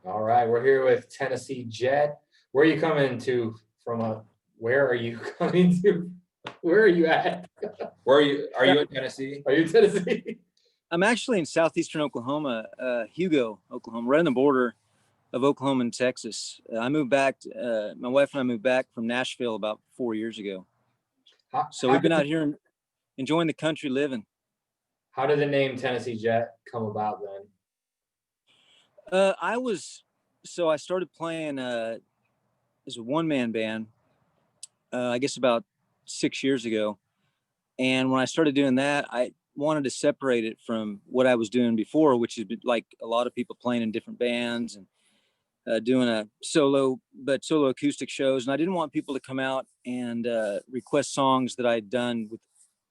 All right, we're here with Tennessee Jet. Where are you coming to from? Where are you coming to? Where are you at? Where are you? Are you in Tennessee? Are you in Tennessee? I'm actually in southeastern Oklahoma, Hugo, Oklahoma, right on the border of Oklahoma and Texas. I moved back. My wife and I moved back from Nashville about 4 years ago. So we've been out here enjoying the country living. How did the name Tennessee Jet come about then? I started playing as a one-man band, I guess about 6 years ago. And when I started doing that, I wanted to separate it from what I was doing before, which is like a lot of people playing in different bands and doing a solo acoustic shows. And I didn't want people to come out and request songs that I'd done with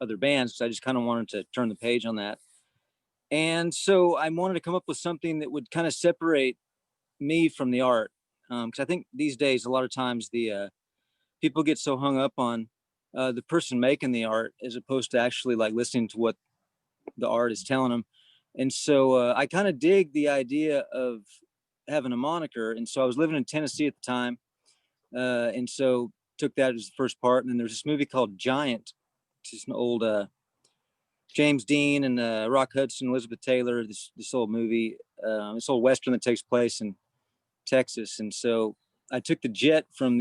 other bands, because I just kind of wanted to turn the page on that. And so I wanted to come up with something that would kind of separate me from the art. Because I think these days, a lot of times the people get so hung up on the person making the art as opposed to actually like listening to what the art is telling them. And so I kind of dig the idea of having a moniker. And so I was living in Tennessee at the time. And so took that as the first part. And then there's this movie called Giant, which is an old James Dean and Rock Hudson, Elizabeth Taylor, this old movie, this old Western that takes place in Texas. And so I took the jet from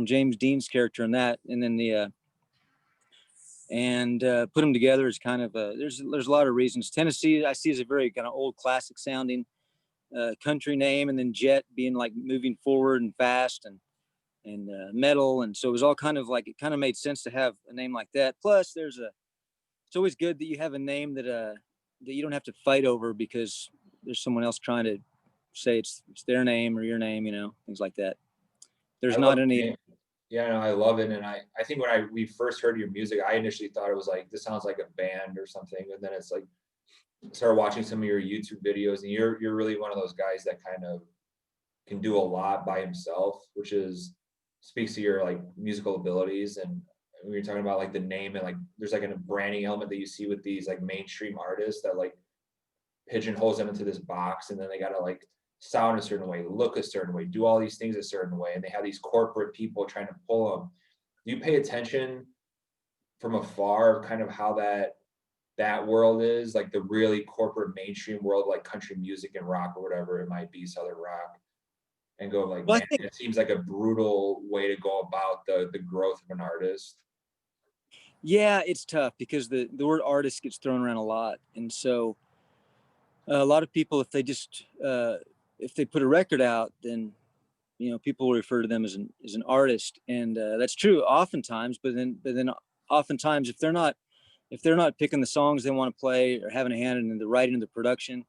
James Dean's character in that, and then put them together as kind of there's a lot of reasons. Tennessee I see as a very kind of old classic sounding country name, and then jet being like moving forward and fast and metal, and so it was all kind of like, it kind of made sense to have a name like that. Plus it's always good that you have a name that you don't have to fight over because there's someone else trying to say it's their name or your name, things like that. There's not any. Yeah, no, I love it. And I think when we first heard your music, I initially thought it was like, this sounds like a band or something. And then it's like, started watching some of your YouTube videos, and you're really one of those guys that kind of can do a lot by himself, which speaks to your like musical abilities. And we were talking about like the name, and like there's like a branding element that you see with these like mainstream artists that like pigeonholes them into this box, and then they gotta like sound a certain way, look a certain way, do all these things a certain way, and they have these corporate people trying to pull them. Do you pay attention from afar of kind of how that world is, like the really corporate mainstream world, like country music and rock or whatever it might be, southern rock, and go like, well, man, it seems like a brutal way to go about the growth of an artist? Yeah, it's tough because the word artist gets thrown around a lot. And so a lot of people, if they just if they put a record out, then people will refer to them as an artist, and that's true oftentimes. But then oftentimes, if they're not picking the songs they want to play or having a hand in the writing of the production,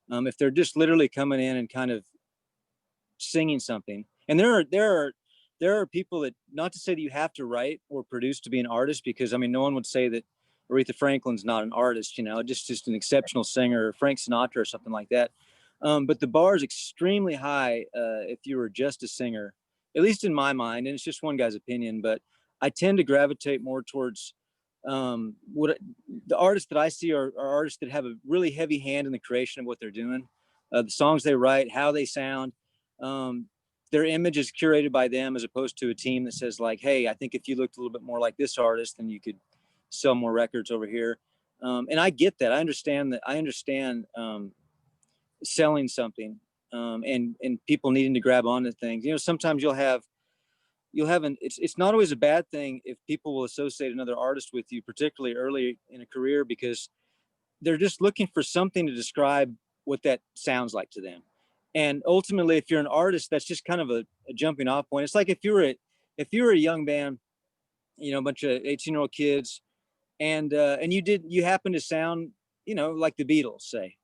if they're just literally coming in and kind of singing something, and there are people that, not to say that you have to write or produce to be an artist, because I mean, no one would say that Aretha Franklin's not an artist, just an exceptional singer, or Frank Sinatra or something like that. But the bar is extremely high if you were just a singer, at least in my mind, and it's just one guy's opinion. But I tend to gravitate more towards the artists that I see are artists that have a really heavy hand in the creation of what they're doing, the songs they write, how they sound. Their image is curated by them, as opposed to a team that says like, hey, I think if you looked a little bit more like this artist, then you could sell more records over here. And I get that. I understand selling something, and people needing to grab onto things. Sometimes you'll have it's not always a bad thing if people will associate another artist with you, particularly early in a career, because they're just looking for something to describe what that sounds like to them. And ultimately, if you're an artist, that's just kind of a jumping off point. It's like if you were a young band, a bunch of 18-year-old kids, and you happen to sound, like the Beatles, say.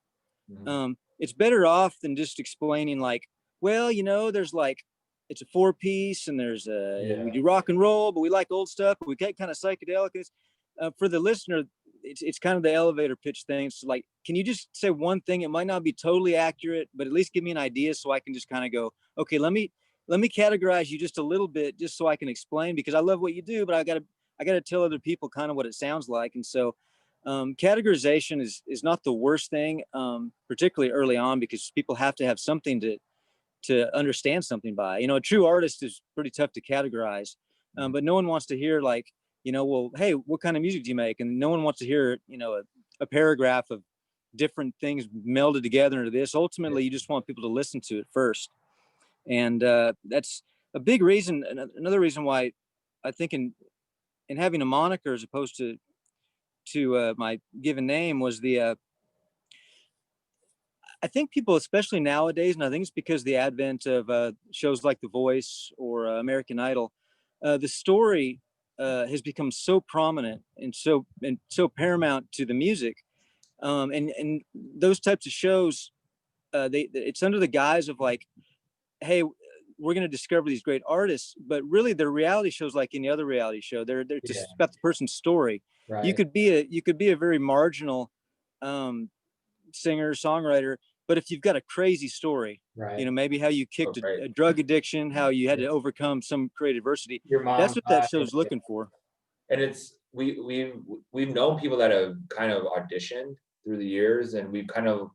Mm-hmm. It's better off than just explaining like, well, there's like, it's a 4-piece, and there's we do rock and roll, but we like old stuff, but we get kind of psychedelic. For the listener, it's kind of the elevator pitch thing. It's like, can you just say one thing? It might not be totally accurate, but at least give me an idea, so I can just kind of go, okay, let me categorize you just a little bit, just so I can explain, because I love what you do, but I got to tell other people kind of what it sounds like. And so categorization is not the worst thing, particularly early on, because people have to have something to to understand something by. A true artist is pretty tough to categorize, but no one wants to hear like, well, hey, what kind of music do you make? And no one wants to hear, a paragraph of different things melded together into this. Ultimately, you just want people to listen to it first. And that's a big reason. Another reason why I think in having a moniker as opposed to my given name was I think people, especially nowadays, and I think it's because the advent of shows like The Voice or American Idol, the story has become so prominent and so paramount to the music, and those types of shows, it's under the guise of like, hey, we're going to discover these great artists, but really they're reality shows like any other reality show. They're just about the person's story. Right. You could be a very marginal singer, songwriter, but if you've got a crazy story, Right. Maybe how you kicked a drug addiction, how you had to overcome some creative adversity. Your mom That's what that died. show's looking for. And it's we've known people that have kind of auditioned through the years, and we've kind of,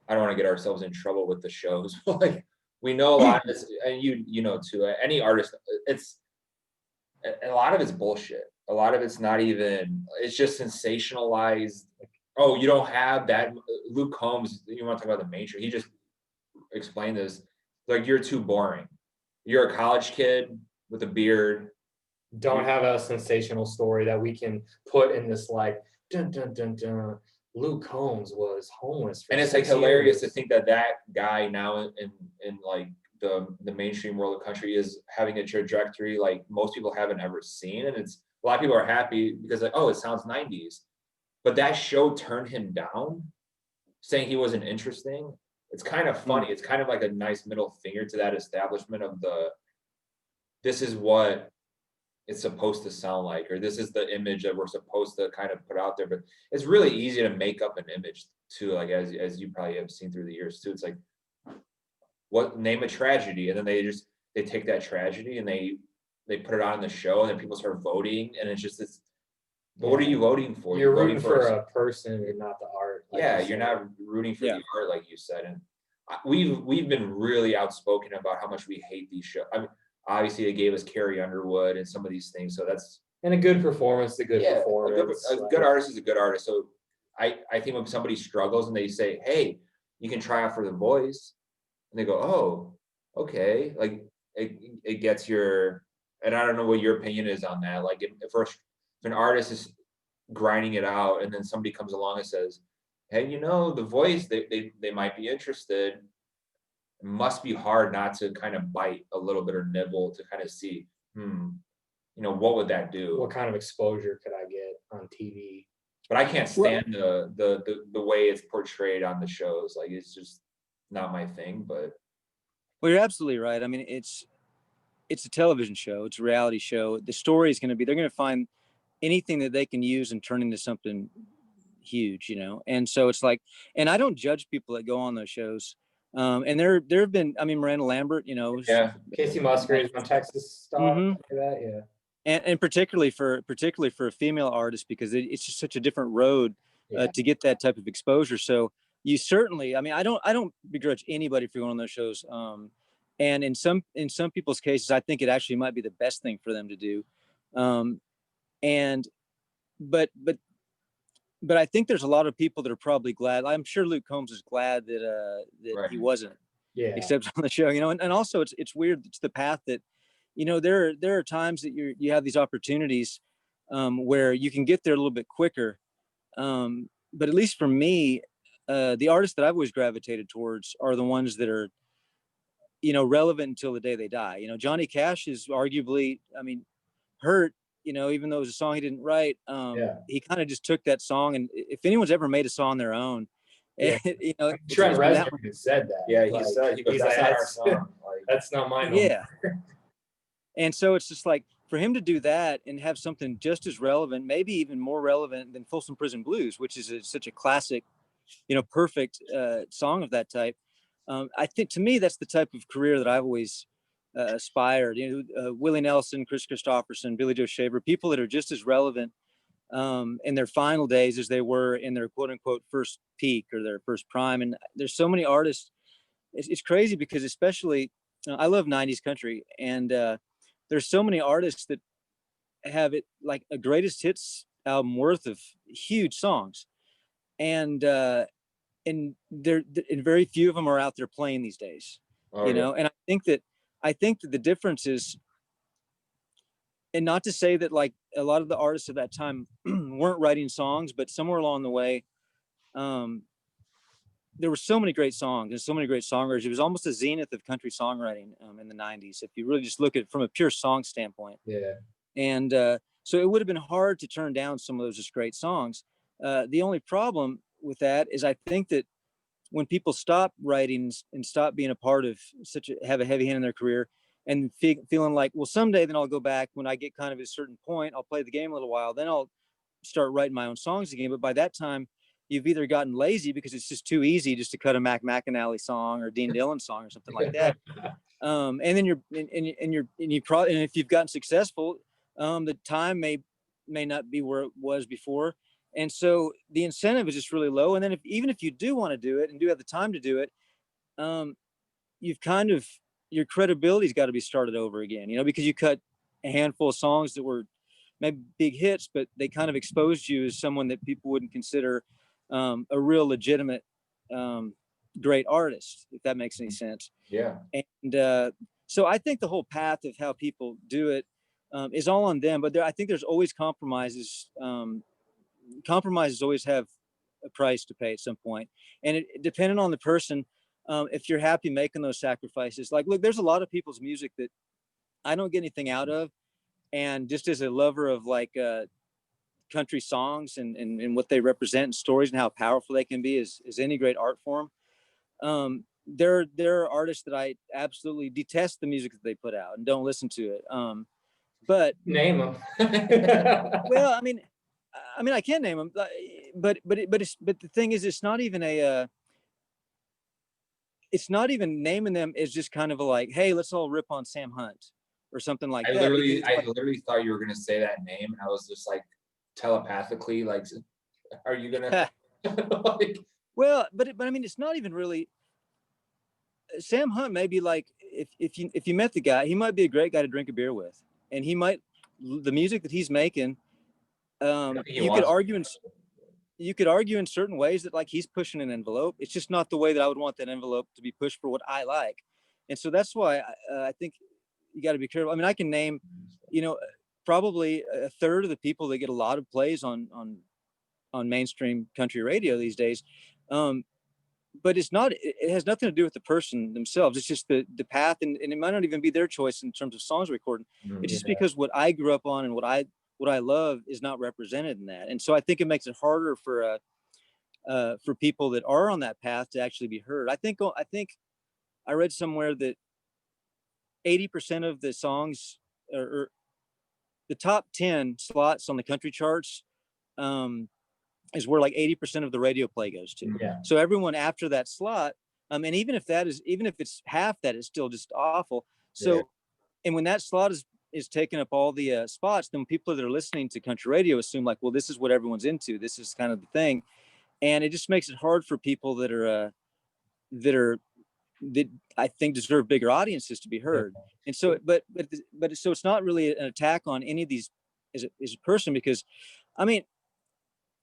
I don't want to get ourselves in trouble with the shows, but like we know a lot of this, and you know too, any artist, it's a lot of it's bullshit. A lot of it's not even, it's just sensationalized. Oh, you don't have that. Luke Combs, you want to talk about the mainstream, he just explained this, like, you're too boring. You're a college kid with a beard. Don't have a sensational story that we can put in this like dun dun dun dun. Luke Combs was homeless for And it's like 6 hilarious years. to think that that guy now in like the mainstream world of country is having a trajectory like most people haven't ever seen. And it's, a lot of people are happy because like, oh, it sounds 90s. But that show turned him down, saying he wasn't interesting. It's kind of funny. It's kind of like a nice middle finger to that establishment of this is what it's supposed to sound like, or this is the image that we're supposed to kind of put out there. But it's really easy to make up an image too, like as you probably have seen through the years too. It's like, what, name a tragedy, and then they take that tragedy and they put it on in the show, and then people start voting, and it's just this. But what are you voting for? You're rooting for a person and not the art. Like yeah, you're not rooting for the art, like you said. And we've been really outspoken about how much we hate these shows. I mean, obviously they gave us Carrie Underwood and some of these things, so that's, and a good performance, performance. A good artist is a good artist. So I think when somebody struggles and they say, hey, you can try out for The Voice, and they go, oh, okay, like it gets your, and I don't know what your opinion is on that. Like if an artist is grinding it out and then somebody comes along and says, hey, The Voice, they might be interested, it must be hard not to kind of bite a little bit or nibble to kind of see, what would that do? What kind of exposure could I get on TV? But I can't stand the way it's portrayed on the shows. Like, it's just not my thing. But well, you're absolutely right. I mean, it's a television show. It's a reality show. The story is going to be, they're going to find anything that they can use and turn into something huge, And so it's like, and I don't judge people that go on those shows. And there have been, I mean, Miranda Lambert, yeah, Casey Musgraves on Texas stuff, like that, yeah. And particularly for a female artist, because it's just such a different road to get that type of exposure. So you certainly, I mean, I don't begrudge anybody for going on those shows. And in some people's cases, I think it actually might be the best thing for them to do. But I think there's a lot of people that are probably glad. I'm sure Luke Combs is glad that he wasn't, except on the show, and also it's weird. It's the path that, there are times that you have these opportunities where you can get there a little bit quicker. But at least for me, the artists that I've always gravitated towards are the ones that are, relevant until the day they die. Johnny Cash is arguably, I mean, Hurt, even though it was a song he didn't write, he kind of just took that song. And if anyone's ever made a song on their own, Trent Reznor said that. Yeah, he said, that's not our song. Like, that's not mine. Yeah. And so it's just like, for him to do that and have something just as relevant, maybe even more relevant than Folsom Prison Blues, which is such a classic, perfect song of that type. I think, to me, that's the type of career that I've always aspired. Willie Nelson, Chris Christopherson, Billy Joe Shaver, people that are just as relevant in their final days as they were in their quote unquote first peak or their first prime. And there's so many artists it's crazy because especially I love 90s country, and there's so many artists that have it like a greatest hits album worth of huge songs, and there and very few of them are out there playing these days, Oh, you yeah. know. And I think that the difference is, and not to say that like a lot of the artists of that time weren't writing songs, but somewhere along the way, um, there were so many great songs and so many great songwriters. It was almost a zenith of country songwriting in the 90s, if you really just look at it from a pure song standpoint. Yeah. And so it would have been hard to turn down some of those just great songs. The only problem with that is I think that when people stop writing and stop being a part of have a heavy hand in their career, and feeling like, well, someday then I'll go back when I get kind of at a certain point, I'll play the game a little while, then I'll start writing my own songs again. But by that time, you've either gotten lazy because it's just too easy just to cut a Mac McAnally song or Dean Dillon song or something like that. And then and if you've gotten successful, the time may not be where it was before. And so the incentive is just really low. And then even if you do want to do it and do have the time to do it, you've kind of, your credibility's got to be started over again, you know, because you cut a handful of songs that were maybe big hits, but they kind of exposed you as someone that people wouldn't consider a real legitimate great artist, if that makes any sense. Yeah. And so I think the whole path of how people do it is all on them, but I think there's always compromises. Compromises always have a price to pay at some point, and depending on the person, if you're happy making those sacrifices. Like, look, there's a lot of people's music that I don't get anything out of, and just as a lover of like country songs and what they represent and stories and how powerful they can be as any great art form, there are artists that I absolutely detest the music that they put out and don't listen to it. But Name them. well, I mean, I can name them, but the thing is, it's not even it's not even naming them. It's just kind of a like, hey, let's all rip on Sam Hunt or something like that. I literally thought you were gonna say that name, and I was just like telepathically like, are you gonna like, well, but I mean, it's not even really. Sam Hunt may be like, if you met the guy, he might be a great guy to drink a beer with, and he might, the music that he's making, you could argue in certain ways that like he's pushing an envelope. It's just not the way that I would want that envelope to be pushed for what I like. And so that's why I think you got to be careful. I mean, I can name, you know, probably a third of the people that get a lot of plays on mainstream country radio these days. But it has nothing to do with the person themselves. It's just the path, and it might not even be their choice in terms of songs recording. It's just because what I grew up on and what I love is not represented in that. And so I think it makes it harder for people that are on that path to actually be heard. I think I read somewhere that 80% of the songs, or the top 10 slots on the country charts, is where like 80% of the radio play goes to. Yeah. So everyone after that slot, and even if it's half that, is still just awful. So, yeah. And when that slot is taking up all the spots, then people that are listening to country radio assume like, well, this is what everyone's into. This is kind of the thing, and it just makes it hard for people that I think deserve bigger audiences to be heard. Yeah. And so, but so it's not really an attack on any of these as a person, because, I mean,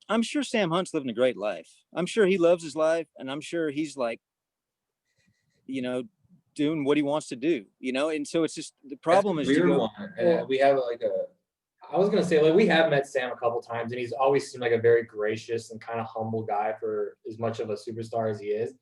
I'm sure Sam Hunt's living a great life. I'm sure he loves his life, and I'm sure he's like, you know, doing what he wants to do, you know. And so it's just, the problem is we have like I was gonna say, like, we have met Sam a couple times, and he's always seemed like a very gracious and kind of humble guy for as much of a superstar as he is.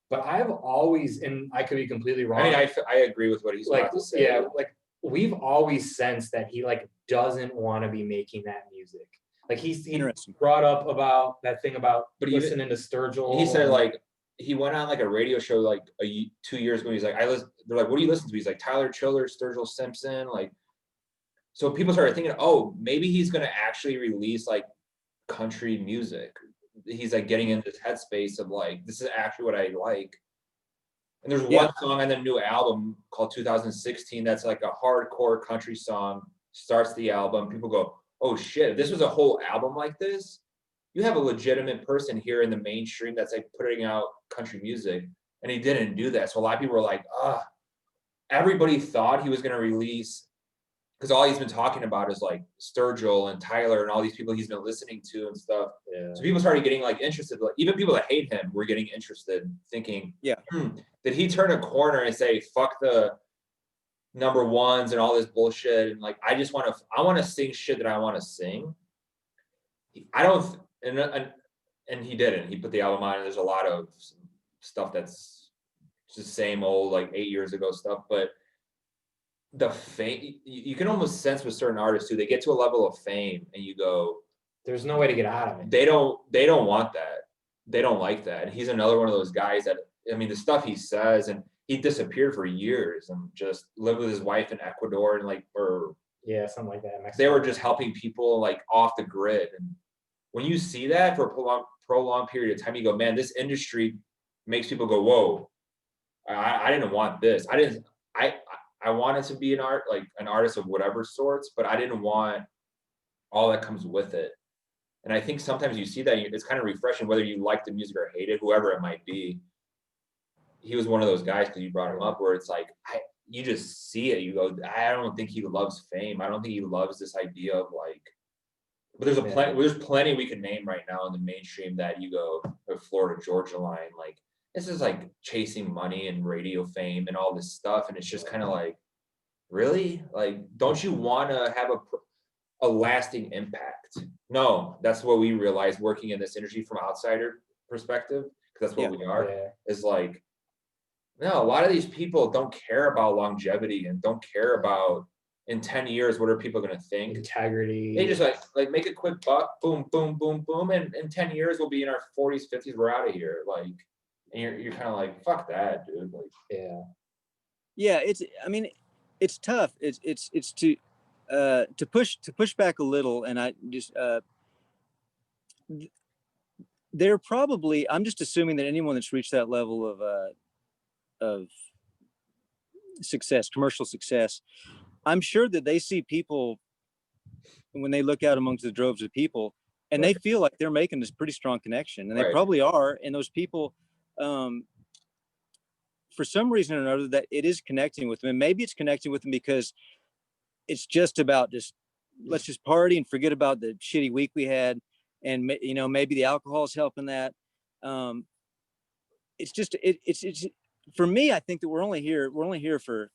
But I've always, and I could be completely wrong. I mean, I agree with what he's like, about to say. Yeah, like we've always sensed that he like doesn't want to be making that music. Like he brought up about that thing about listening to Sturgill. He said like he went on like a radio show like 2 years ago. He's like, they're like, what do you listen to? He's like, Tyler Childers, Sturgill Simpson. Like, so people started thinking, oh, maybe he's gonna actually release like country music. He's like getting into this headspace of like, this is actually what I like. And there's one song on the new album called 2016 that's like a hardcore country song. Starts the album. People go, oh shit, if this was a whole album like this, you have a legitimate person here in the mainstream that's like putting out country music. and he didn't do that. So a lot of people were like, everybody thought he was going to release, because all he's been talking about is like Sturgill and Tyler and all these people he's been listening to and stuff. Yeah. So people started getting like interested. Like even people that hate him were getting interested, thinking, did he turn a corner and say, fuck the number ones and all this bullshit? And like, I want to sing shit that I want to sing. I don't, and he didn't. He put the album on, and there's a lot of stuff that's just the same old like 8 years ago stuff, but the fame, you can almost sense with certain artists too, they get to a level of fame and you go, there's no way to get out of it. They don't want that. They don't like that. And he's another one of those guys that, I mean, the stuff he says, and he disappeared for years and just lived with his wife in Ecuador and like, or yeah, something like that. They were just helping people like off the grid. And when you see that for a prolonged period of time, you go, man, this industry makes people go, whoa, I didn't want this. I wanted to be an artist of whatever sorts, but I didn't want all that comes with it. And I think sometimes you see that it's kind of refreshing, whether you like the music or hate it, whoever it might be. He was one of those guys, because you brought him up, where it's like, you just see it. You go, I don't think he loves fame. I don't think he loves this idea of like, but there's plenty we can name right now in the mainstream that you go, the Florida Georgia Line, like, this is like chasing money and radio fame and all this stuff. And it's just kind of like, really? Like, don't you want to have a lasting impact? No, that's what we realized working in this industry from outsider perspective, because that's what we are, is like, no, a lot of these people don't care about longevity and don't care about in 10 years, what are people going to think? Integrity. They just like make a quick buck, boom, boom, boom, boom. And in 10 years, we'll be in our 40s, 50s, we're out of here. Like, and you're kind of like, fuck that, dude. Like, yeah, it's tough. It's to push back a little. And I just, they're probably, I'm just assuming that anyone that's reached that level of success, commercial success, I'm sure that they see people when they look out amongst the droves of people, and they feel like they're making this pretty strong connection, and they probably are. And those people, for some reason or another, that it is connecting with them. And maybe it's connecting with them because it's just about let's just party and forget about the shitty week we had. And, you know, maybe the alcohol is helping that. It's just, it's for me, I think that we're only here for,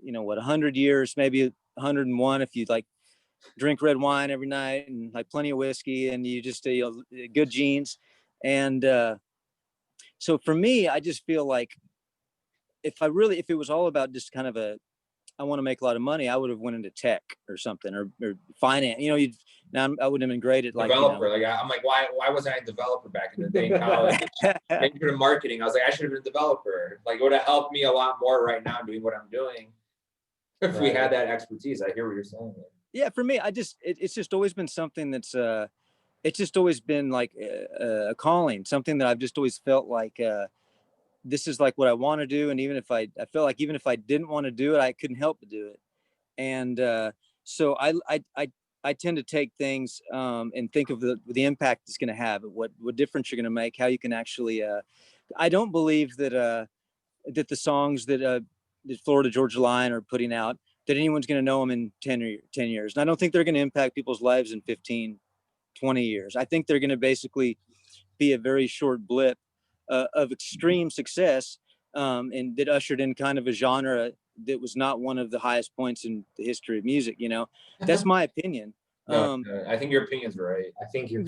you know, what, 100 years, maybe 101 if you like drink red wine every night and like plenty of whiskey and you just good genes. And so for me, I just feel like if it was all about just kind of I want to make a lot of money, I would have went into tech or something, or finance. You know, I wouldn't have been great at like developer. You know, like I'm like, why wasn't I a developer back in the day in college? Maybe in marketing, I was like, I should have been a developer. Like, it would have helped me a lot more right now doing what I'm doing if we had that expertise. I hear what you're saying. Yeah, for me, it's just always been something that's it's just always been like a calling, something that I've just always felt like this is like what I want to do. And even if I felt like even if I didn't want to do it, I couldn't help but do it. And so I tend to take things and think of the impact it's going to have, what difference you're going to make, how you can actually. I don't believe that that the songs that the Florida Georgia Line are putting out, that anyone's going to know them in 10 years. And I don't think they're going to impact people's lives in 15, 20 years. I think they're going to basically be a very short blip of extreme success, and that ushered in kind of a genre that was not one of the highest points in the history of music. You know, that's my opinion. No, I think your opinion's right. I think you're.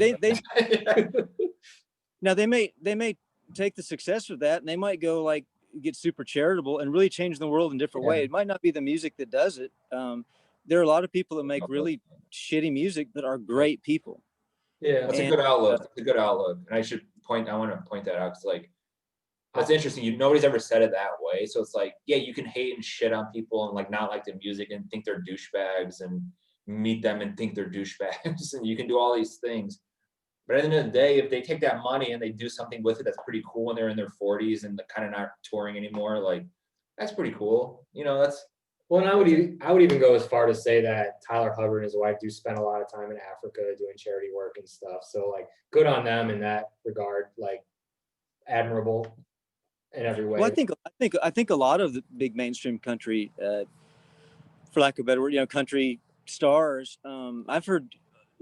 Now they may take the success of that and they might go like get super charitable and really change the world in a different way. It might not be the music that does it. There are a lot of people that make really shitty music that are great people. Yeah, that's a good outlook. That's a good outlook. And I want to point that out, because like, that's interesting. Nobody's ever said it that way. So it's like, yeah, you can hate and shit on people and like not like the music and think they're douchebags, and meet them and think they're douchebags, and you can do all these things. But at the end of the day, if they take that money and they do something with it that's pretty cool when they're in their 40s and they're kind of not touring anymore, like, that's pretty cool. You know, that's. Well, and I would even go as far to say that Tyler Hubbard and his wife do spend a lot of time in Africa doing charity work and stuff. So like, good on them in that regard, like, admirable. in every way. Well, I think a lot of the big mainstream country, for lack of a better word, country stars. I've heard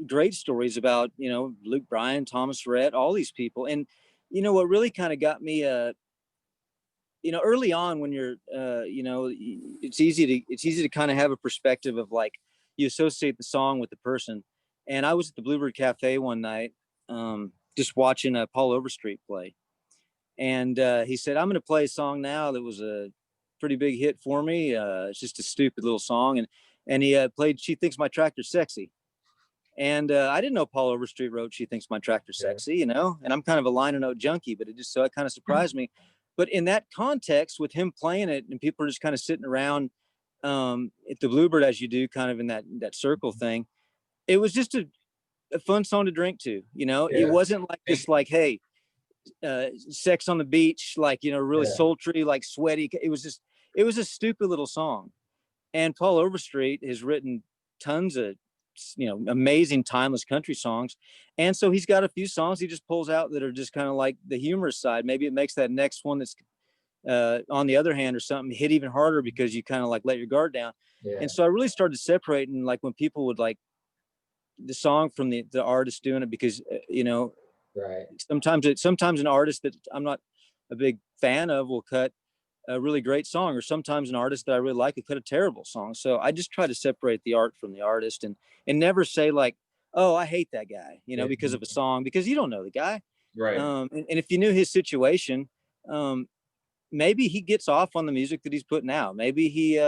great stories about, Luke Bryan, Thomas Rhett, all these people. And, what really kind of got me, early on when you're, it's easy to kind of have a perspective of like, you associate the song with the person. And I was at the Bluebird Cafe one night, just watching Paul Overstreet play. And he said, I'm going to play a song now that was a pretty big hit for me. It's just a stupid little song. And he played She Thinks My Tractor's Sexy. And I didn't know Paul Overstreet wrote She Thinks My Tractor's Sexy, and I'm kind of a liner note junkie, but it kind of surprised me. But in that context, with him playing it and people are just kind of sitting around at the Bluebird, as you do, kind of in that circle thing, it was just a fun song to drink to. It wasn't like this, like, hey, sex on the beach, like, really sultry, like sweaty. It was a stupid little song. And Paul Overstreet has written tons of, amazing timeless country songs. And so he's got a few songs he just pulls out that are just kind of like the humorous side. Maybe it makes that next one that's on the other hand or something hit even harder because you kind of like let your guard down. And so I really started separating, like, when people would like the song from the artist doing it, because right. Sometimes an artist that I'm not a big fan of will cut a really great song, or sometimes an artist that I really like will cut a terrible song. So I just try to separate the art from the artist, and never say like, oh, I hate that guy, because of a song, because you don't know the guy. Right. And if you knew his situation, maybe he gets off on the music that he's putting out. Maybe he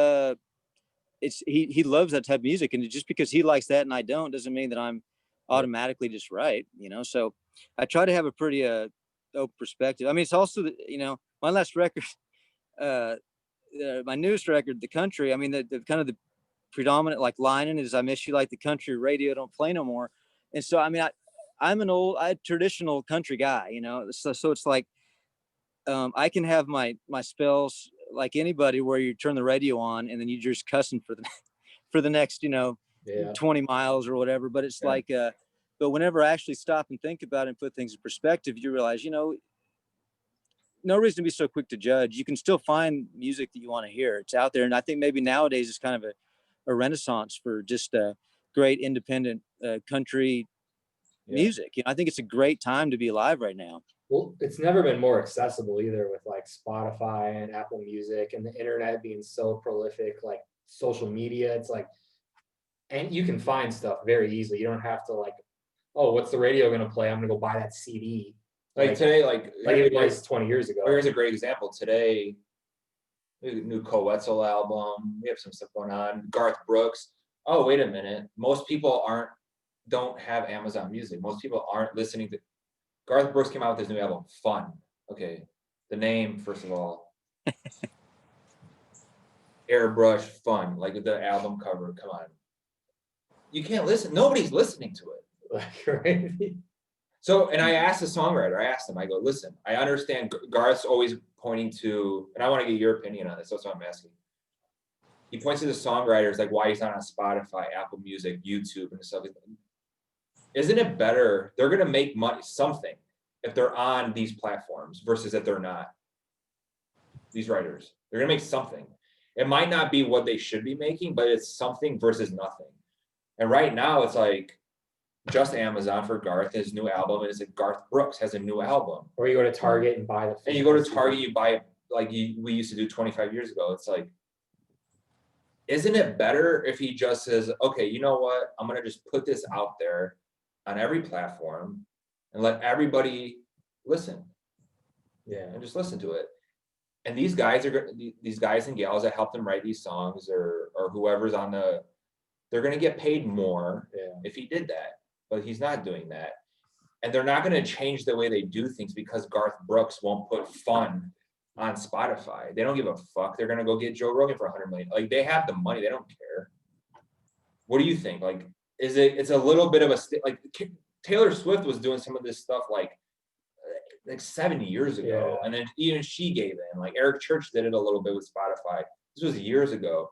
loves that type of music, and just because he likes that and I don't, doesn't mean that I'm automatically just right. So I try to have a pretty open perspective. I mean, it's also my last record, my newest record, The Country. I mean, the kind of the predominant like line in it is, I miss you like the country radio don't play no more. And so I mean, I'm an old traditional country guy, so it's like I can have my spells like anybody, where you turn the radio on and then you're just cussing for the next 20 miles or whatever. But it's like but whenever I actually stop and think about it and put things in perspective, you realize, no reason to be so quick to judge. You can still find music that you want to hear. It's out there. And I think maybe nowadays it's kind of a renaissance for just great independent country music. I think it's a great time to be alive right now. Well, it's never been more accessible either, with like Spotify and Apple Music and the internet being so prolific, like social media. It's like, and you can find stuff very easily. You don't have to like, oh, what's the radio going to play? I'm going to go buy that CD. Like today, like it was 20 years ago. Here's a great example. Today, new Cole Wetzel album. We have some stuff going on. Garth Brooks. Oh, wait a minute. Most people don't have Amazon Music. Most people aren't listening to. Garth Brooks came out with his new album, Fun. Okay, the name, first of all. Airbrush Fun, like the album cover. Come on. You can't listen. Nobody's listening to it. Right. So, and I asked the songwriter, I go, listen, I understand Garth's always pointing to, and I want to get your opinion on this. That's what I'm asking. He points to the songwriters, like why he's not on Spotify, Apple Music, YouTube, and stuff. Isn't it better? They're going to make money, something, if they're on these platforms versus if they're not. These writers, they're going to make something. It might not be what they should be making, but it's something versus nothing. And right now, it's like, just Amazon for Garth, his new album, and it's like Garth Brooks has a new album. Or you go to Target and buy the. And you go to Target, you buy like we used to do 25 years ago. It's like, isn't it better if he just says, okay, you know what? I'm gonna just put this out there on every platform and let everybody listen. Yeah, and just listen to it. And these guys and gals that help them write these songs, or whoever's on they're gonna get paid more if he did that. But he's not doing that. And they're not going to change the way they do things because Garth Brooks won't put Fun on Spotify. They don't give a fuck. They're going to go get Joe Rogan for $100 million. Like, they have the money. They don't care. What do you think? Like, it's a little bit of like Taylor Swift was doing some of this stuff like 7 years ago. And then even she gave in. Like Eric Church did it a little bit with Spotify. This was years ago.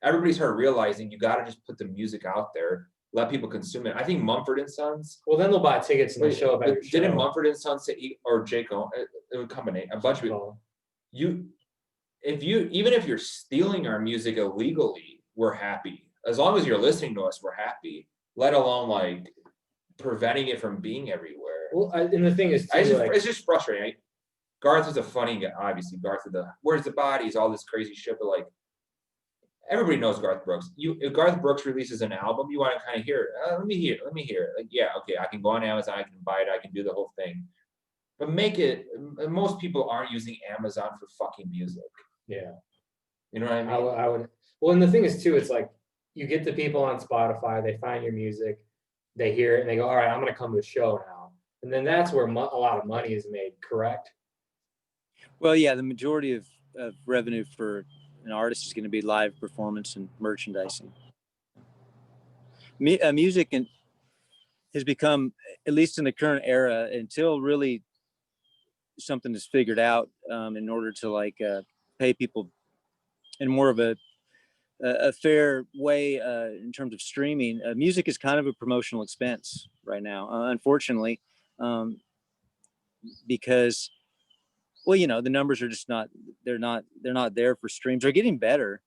Everybody started realizing you got to just put the music out there. Let people consume it. I think Mumford & Sons. Well, then they'll buy tickets and they show up at your show. Didn't Mumford & Sons say, or Jake, it would combine a bunch of people. even if you're stealing our music illegally, we're happy. As long as you're listening to us, we're happy. Let alone like preventing it from being everywhere. Well, and the thing is, too, It's just frustrating. Garth is a funny guy, obviously. Garth is where's the bodies, all this crazy shit, but like everybody knows Garth Brooks. If Garth Brooks releases an album, you want to kind of hear it. Let me hear it. Like, yeah, okay, I can go on Amazon, I can buy it, I can do the whole thing. But make it. Most people aren't using Amazon for fucking music. Yeah, you know what I mean. I would. Well, and the thing is, too, it's like you get the people on Spotify, they find your music, they hear it, and they go, all right, I'm going to come to a show now. And then that's where a lot of money is made, correct? Well, yeah, the majority of revenue for an artist is going to be live performance and merchandising. Music has become, at least in the current era, until really something is figured out in order to like pay people in more of a fair way in terms of streaming. Music is kind of a promotional expense right now, unfortunately, because, well, you know, the numbers are just they're not there for streams. They're getting better,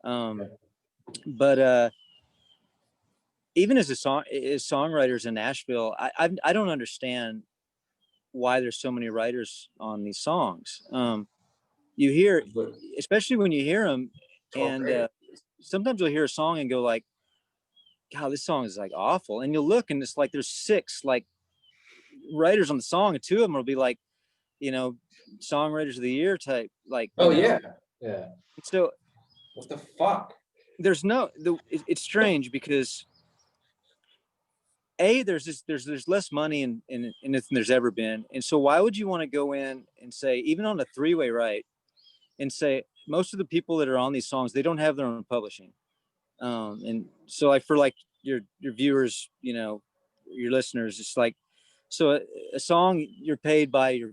but even as songwriters in Nashville, I don't understand why there's so many writers on these songs. You hear, especially when you hear them, and sometimes you'll hear a song and go like, God, this song is like awful. And you'll look and it's like there's 6 like writers on the song, and 2 of them will be like, you know, songwriters of the year type. Like, oh yeah. So what the fuck? There's it's strange because there's less money in it than there's ever been. And so why would you want to go in and say, even on a 3-way right, and say most of the people that are on these songs, they don't have their own publishing. And so like for like your viewers, you know, your listeners, it's like, so a song you're paid by your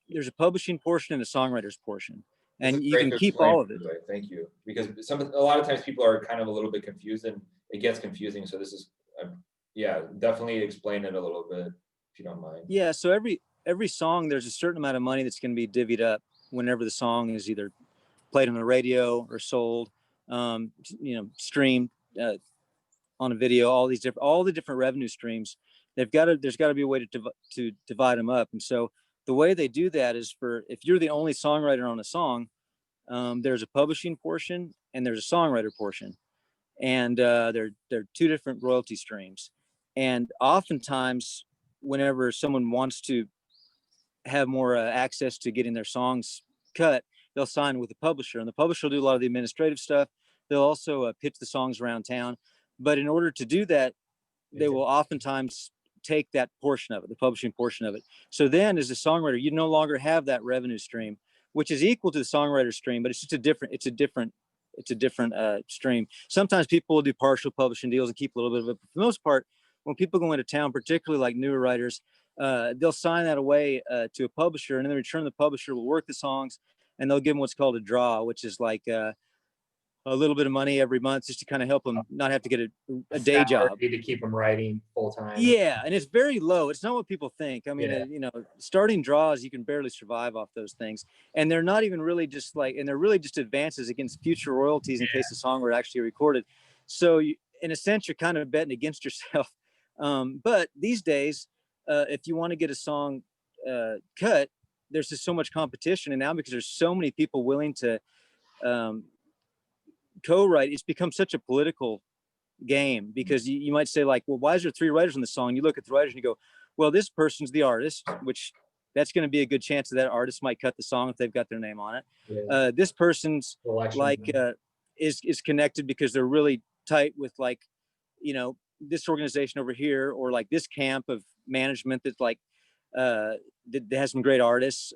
there's a publishing portion and a songwriter's portion, and you can keep all of it. Thank you, because a lot of times people are kind of a little bit confused, and it gets confusing. So this is, yeah, definitely explain it a little bit if you don't mind. Yeah. So every song, there's a certain amount of money that's going to be divvied up whenever the song is either played on the radio or sold, you know, streamed on a video. All the different revenue streams. There's got to be a way to divide them up. And so the way they do that is if you're the only songwriter on a song, there's a publishing portion and there's a songwriter portion, and they're 2 different royalty streams. And oftentimes, whenever someone wants to have more access to getting their songs cut, they'll sign with the publisher, and the publisher will do a lot of the administrative stuff. They'll also pitch the songs around town. But in order to do that, they will oftentimes take that portion of it, the publishing portion of it. So then as a songwriter, you no longer have that revenue stream, which is equal to the songwriter stream, but it's just a different stream. Sometimes people will do partial publishing deals and keep a little bit of it. But for the most part, when people go into town, particularly like newer writers, they'll sign that away to a publisher, and in return, the publisher will work the songs, and they'll give them what's called a draw, which is like a little bit of money every month just to kind of help them not have to get a day job. To keep them writing full time. Yeah, and it's very low. It's not what people think. I mean, you know, starting draws, you can barely survive off those things, and they're not even really just like, and they're really just advances against future royalties in case the song were actually recorded. So in a sense, you're kind of betting against yourself. But these days, if you want to get a song cut, there's just so much competition, and now because there's so many people willing to co-write, it's become such a political game, because you might say like, well, why is there 3 writers on the song? You look at the writers and you go, well, this person's the artist, which that's going to be a good chance that artist might cut the song if they've got their name on it. This person's is connected because they're really tight with, like, you know, this organization over here, or like this camp of management that's like that has some great artists.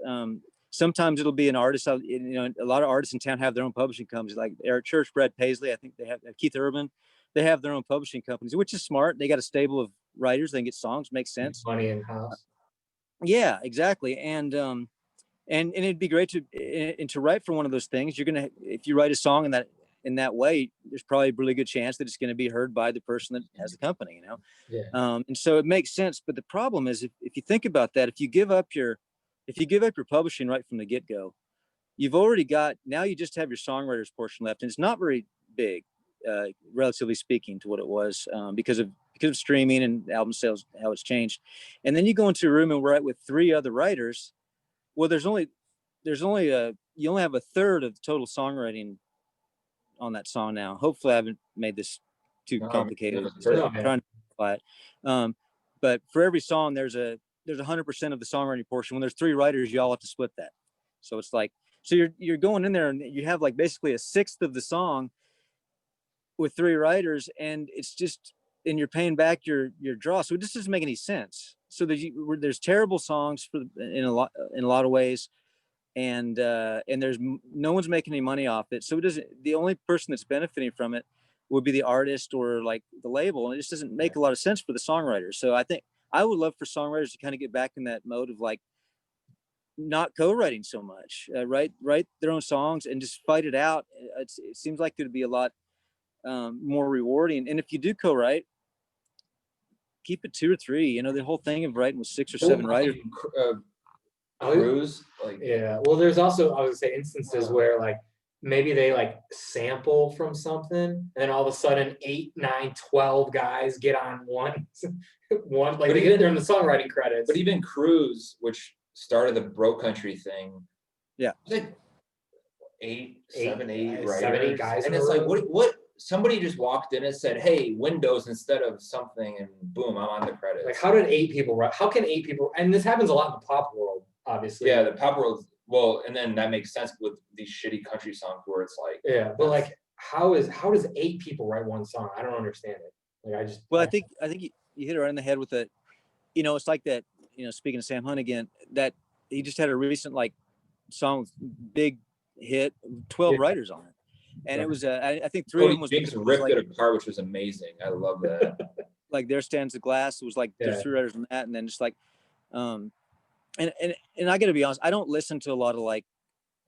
Sometimes it'll be an artist. You know, a lot of artists in town have their own publishing companies, like Eric Church, Brad Paisley. I think they have Keith Urban. They have their own publishing companies, which is smart. They got a stable of writers. They can get songs, makes sense. Money in house. Yeah, exactly. And it'd be great to write for one of those things. If you write a song in that way, there's probably a really good chance that it's going to be heard by the person that has the company, you know? Yeah. And so it makes sense. But the problem is, if you think about that, if you give up your if you give up your publishing right from the get-go, you've already got, now you just have your songwriters portion left, and it's not very big, relatively speaking to what it was, because of streaming and album sales, how it's changed. And then you go into a room and write with 3 other writers. Well, you only have a third of the total songwriting on that song now. Hopefully I haven't made this too complicated. No, Trying to simplify it. But for every song, there's 100% of the songwriting portion. When there's 3 writers, you all have to split that. So it's like, so you're going in there and you have like basically a sixth of the song with 3 writers, and it's just, and you're paying back your draw. So it just doesn't make any sense. So there's terrible songs in a lot of ways, and there's no one's making any money off it. So it doesn't. The only person that's benefiting from it would be the artist or like the label, and it just doesn't make a lot of sense for the songwriters. So I think I would love for songwriters to kind of get back in that mode of like not co-writing so much, write their own songs and just fight it out. It seems like it'd be a lot more rewarding. And if you do co-write, keep it 2 or 3. You know, the whole thing of writing with 6 or 7 writers. Cruise, like, yeah. Well, there's also, I would say, instances where like maybe they like sample from something, and then all of a sudden 8, 9, 12 guys get on one like they get there in the songwriting credits. But even Cruise, which started the Bro Country thing, yeah, like 7, 8 writers, 7, 8 guys, and it's like what somebody just walked in and said, hey, Windows instead of something, and boom, I'm on the credits. Like, how did 8 people write? How can 8 people? And this happens a lot in the pop world, obviously. Yeah, the pop world. Well, and then that makes sense with these shitty country songs where it's like, yeah, but like, how does 8 people write one song? I don't understand it. Like, I think you hit it right in the head with it. You know, it's like that. You know, speaking of Sam Hunt again, that he just had a recent like song with big hit, 12 writers on it, and it was I think 3 of them was Jinx ripped like, it apart, which was amazing. I love that. like There Stands the Glass. It was like there's 3 writers on that, and then just like, and I got to be honest, I don't listen to a lot of like,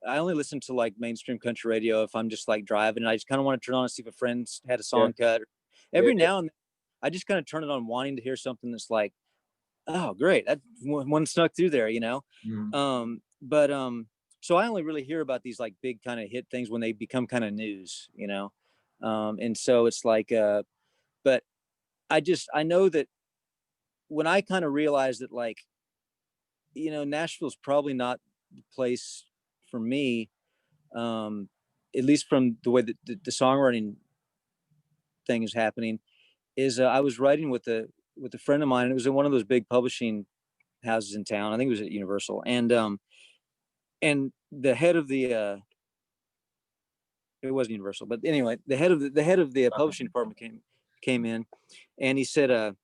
I only listen to like mainstream country radio if I'm just like driving and I just kind of want to turn on and see if a friend's had a song cut. Every now and then, I just kind of turn it on wanting to hear something that's like, oh great, that one snuck through there, you know. Mm-hmm. So I only really hear about these like big kind of hit things when they become kind of news, you know. And so it's like, but I know that when I kind of realized that, like, you know, Nashville's probably not the place for me, at least from the way that the songwriting thing is happening, is I was writing with a friend of mine, and it was in one of those big publishing houses in town. I think it was at Universal, and the head of the it wasn't Universal, but anyway, the head of the publishing department came in, and he said,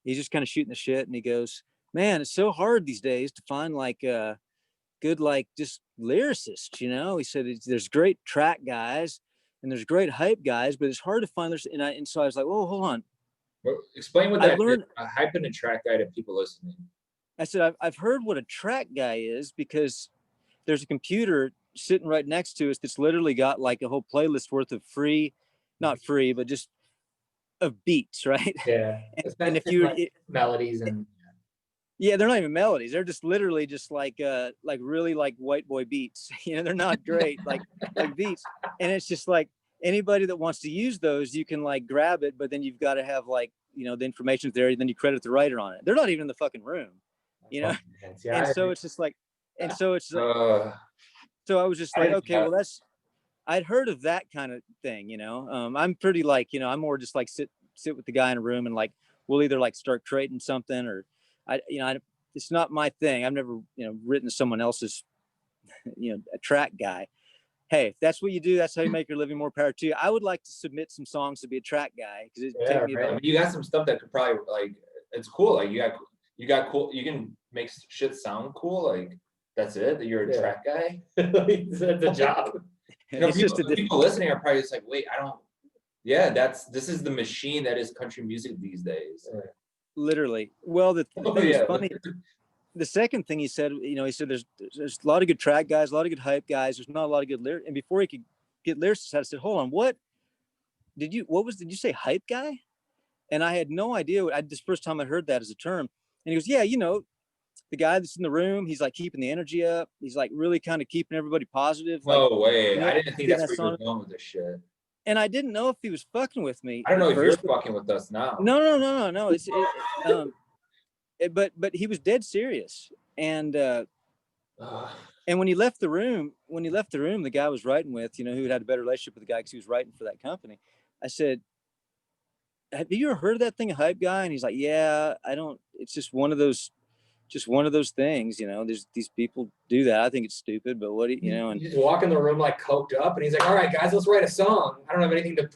he's just kind of shooting the shit, and he goes, man, it's so hard these days to find like good like just lyricists, you know. He said there's great track guys and there's great hype guys, but it's hard to find this. And so I was like, whoa, hold on. Well, explain what that is. A hype and a track guy to people listening. I said, I've heard what a track guy is because there's a computer sitting right next to us that's literally got like a whole playlist worth of not free, but just of beats, right? Yeah. and if you like melodies and yeah, they're not even melodies. They're just literally just like really like white boy beats. You know, they're not great like beats. And it's just like anybody that wants to use those, you can like grab it, but then you've got to have like, you know, the information's there, and then you credit the writer on it. They're not even in the fucking room, you know? Yeah, and so it's just like, and so it's like, so I was just like, okay, well I'd heard of that kind of thing, you know. I'm pretty like, you know, I'm more just like sit with the guy in a room and like, we'll either like start creating something or it's not my thing. I've never, you know, written someone else's, you know, a track guy. Hey, if that's what you do, that's how you make your living, more power to you. I would like to submit some songs to be a track guy because it take me about. I mean, you got some stuff that could probably like, it's cool. Like you got cool. You can make shit sound cool. Like that's it. That you're a track guy. That's a job. You know, people listening are probably just like, wait, I don't. Yeah, this is the machine that is country music these days. Literally. Well, the thing is funny. The second thing he said, you know, he said there's a lot of good track guys, a lot of good hype guys. There's not a lot of good lyrics. And before he could get lyricists, I said, hold on, what did you say hype guy? And I had no idea. This first time I heard that as a term. And he goes, yeah, you know, the guy that's in the room, he's like keeping the energy up. He's like really kind of keeping everybody positive. No Like, way. you know, I didn't think getting that's that where you're song. going with this shit. And I didn't know if he was fucking with me. I don't know at if you're first. fucking with us now. No. But he was dead serious. And when he left the room, the guy I was writing with, you know, who had a better relationship with the guy because he was writing for that company. I said, have you ever heard of that thing, a hype guy? And he's like, yeah, I don't, it's just one of those things, you know, there's these people do that. I think it's stupid, but what do you know? And you just walk in the room like coked up and he's like, all right, guys, let's write a song. I don't have anything to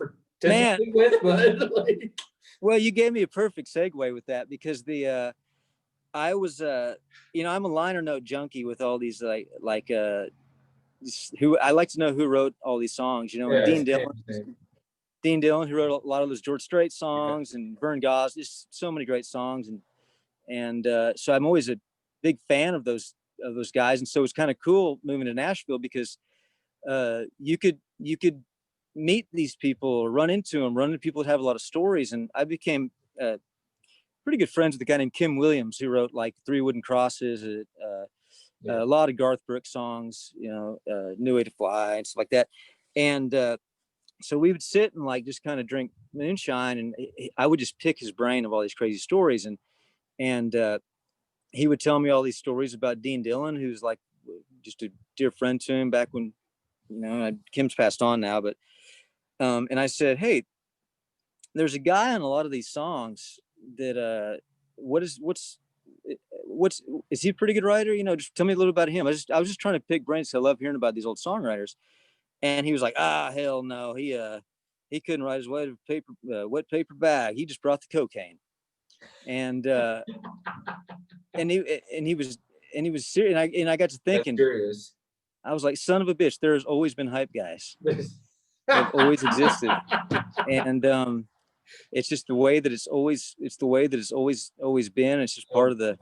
man, participate with, but like... Well, you gave me a perfect segue with that because I was, you know, I'm a liner note junkie with all these who I like to know who wrote all these songs, you know, and Dean Dillon, who wrote a lot of those George Strait songs, and Vern Goss, just so many great songs. And so I'm always a big fan of those guys. And so it's kind of cool moving to Nashville because you could meet these people or run into people that have a lot of stories. And I became pretty good friends with a guy named Kim Williams, who wrote like Three Wooden Crosses, a lot of Garth Brooks songs, you know, New Way to Fly and stuff like that. And so we would sit and like just kind of drink moonshine, and I would just pick his brain of all these crazy stories. And he would tell me all these stories about Dean Dillon, who's like just a dear friend to him back when, you know, Kim's passed on now, but and I said, hey, there's a guy on a lot of these songs that is he a pretty good writer? You know, just tell me a little about him. I was just trying to pick brains. I love hearing about these old songwriters. And he was like, hell no, he couldn't write his wet paper bag. He just brought the cocaine. And he was serious. And I got to thinking, I was like, son of a bitch, there's always been hype guys. They've always existed. And it's just the way that it's always been. It's just part of the.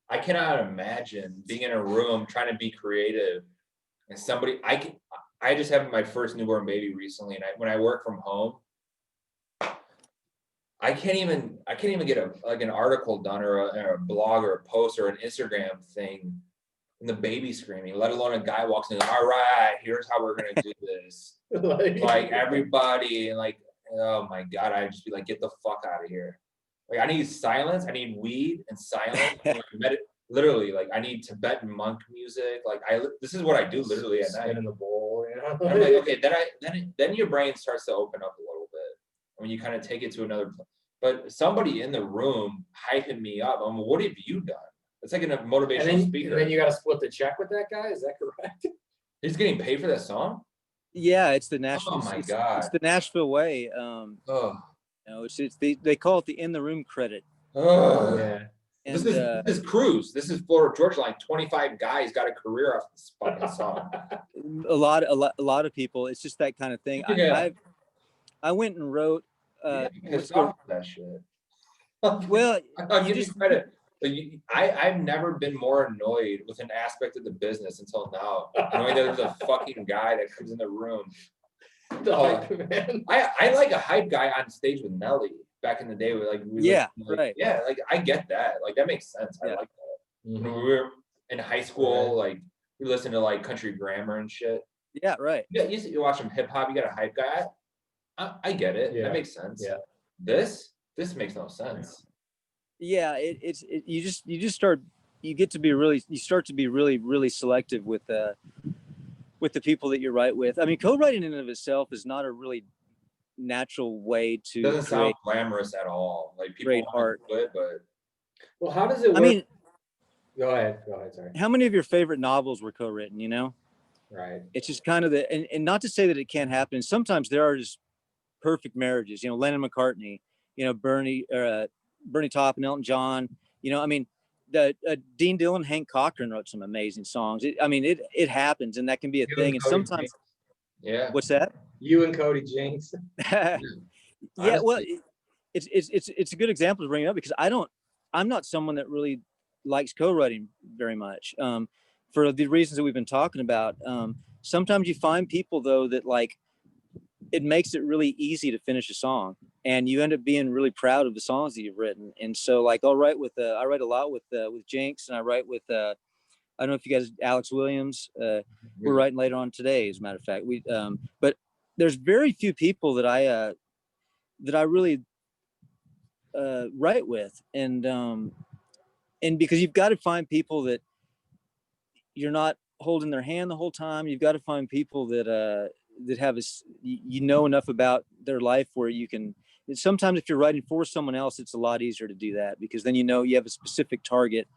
I cannot imagine being in a room trying to be creative and somebody I just had my first newborn baby recently, and when I work from home, I can't even get an article done or a blog or a post or an Instagram thing, and the baby screaming, let alone a guy walks in, all right, here's how we're gonna do this. like everybody, and like, oh my God, I'd just be like, get the fuck out of here. Like, I need silence, I need weed and silence. And literally, like, I need Tibetan monk music. Like, this is what I do literally at night. In the bowl, you know? I'm like, okay, then your brain starts to open up a little bit. I mean, you kind of take it to another place. But somebody in the room hyping me up. I mean, what have you done? It's like a motivational speaker. And then you got to split the check with that guy. Is that correct? He's getting paid for that song? Yeah, it's the Nashville. Oh my God. It's the Nashville way. You know, they call it the in the room credit. Oh yeah. And this is Cruise. This is Florida Georgia Line. 25 guys got a career off this fucking song. A lot of people. It's just that kind of thing. Yeah. I went and wrote. Pissed off that shit. Well, I'll give you credit. I've never been more annoyed with an aspect of the business until now. Knowing that there's a fucking guy that comes in the room. I like a hype guy on stage with Nelly back in the day. Right. Yeah, like I get that. Like that makes sense. I like that. Mm-hmm. When we were in high school, like we listened to like country grammar and shit. Yeah, right. Yeah, you watch some hip hop. You got a hype guy. I get it. Yeah. That makes sense. Yeah. This makes no sense. Yeah, you start to be really, really selective with the people that you write with. I mean, co-writing in and of itself is not a really natural way to. It doesn't sound glamorous at all. Like people great art, but well, how does it work? I mean, go ahead. Sorry. How many of your favorite novels were co-written? You know, right? It's just kind of and not to say that it can't happen. Sometimes there are just perfect marriages. You know, Lennon McCartney. You know, Bernie Taupin and Elton John. You know, I mean, Dean Dillon, Hank Cochran wrote some amazing songs. It happens, and that can be a thing. And sometimes, yeah. What's that? You and Cody Jinks. Yeah, well, it's a good example to bring up because I'm not someone that really likes co-writing very much. For the reasons that we've been talking about. Sometimes you find people though that like it makes it really easy to finish a song, and you end up being really proud of the songs that you've written. And so like I write a lot with Jinx, and I write with I don't know if you guys, Alex Williams, we're writing later on today, as a matter of fact. But there's very few people that I really write with, and because you've got to find people that you're not holding their hand the whole time. You've got to find people that have enough about their life where you can. Sometimes if you're writing for someone else, it's a lot easier to do that, because then you have a specific target,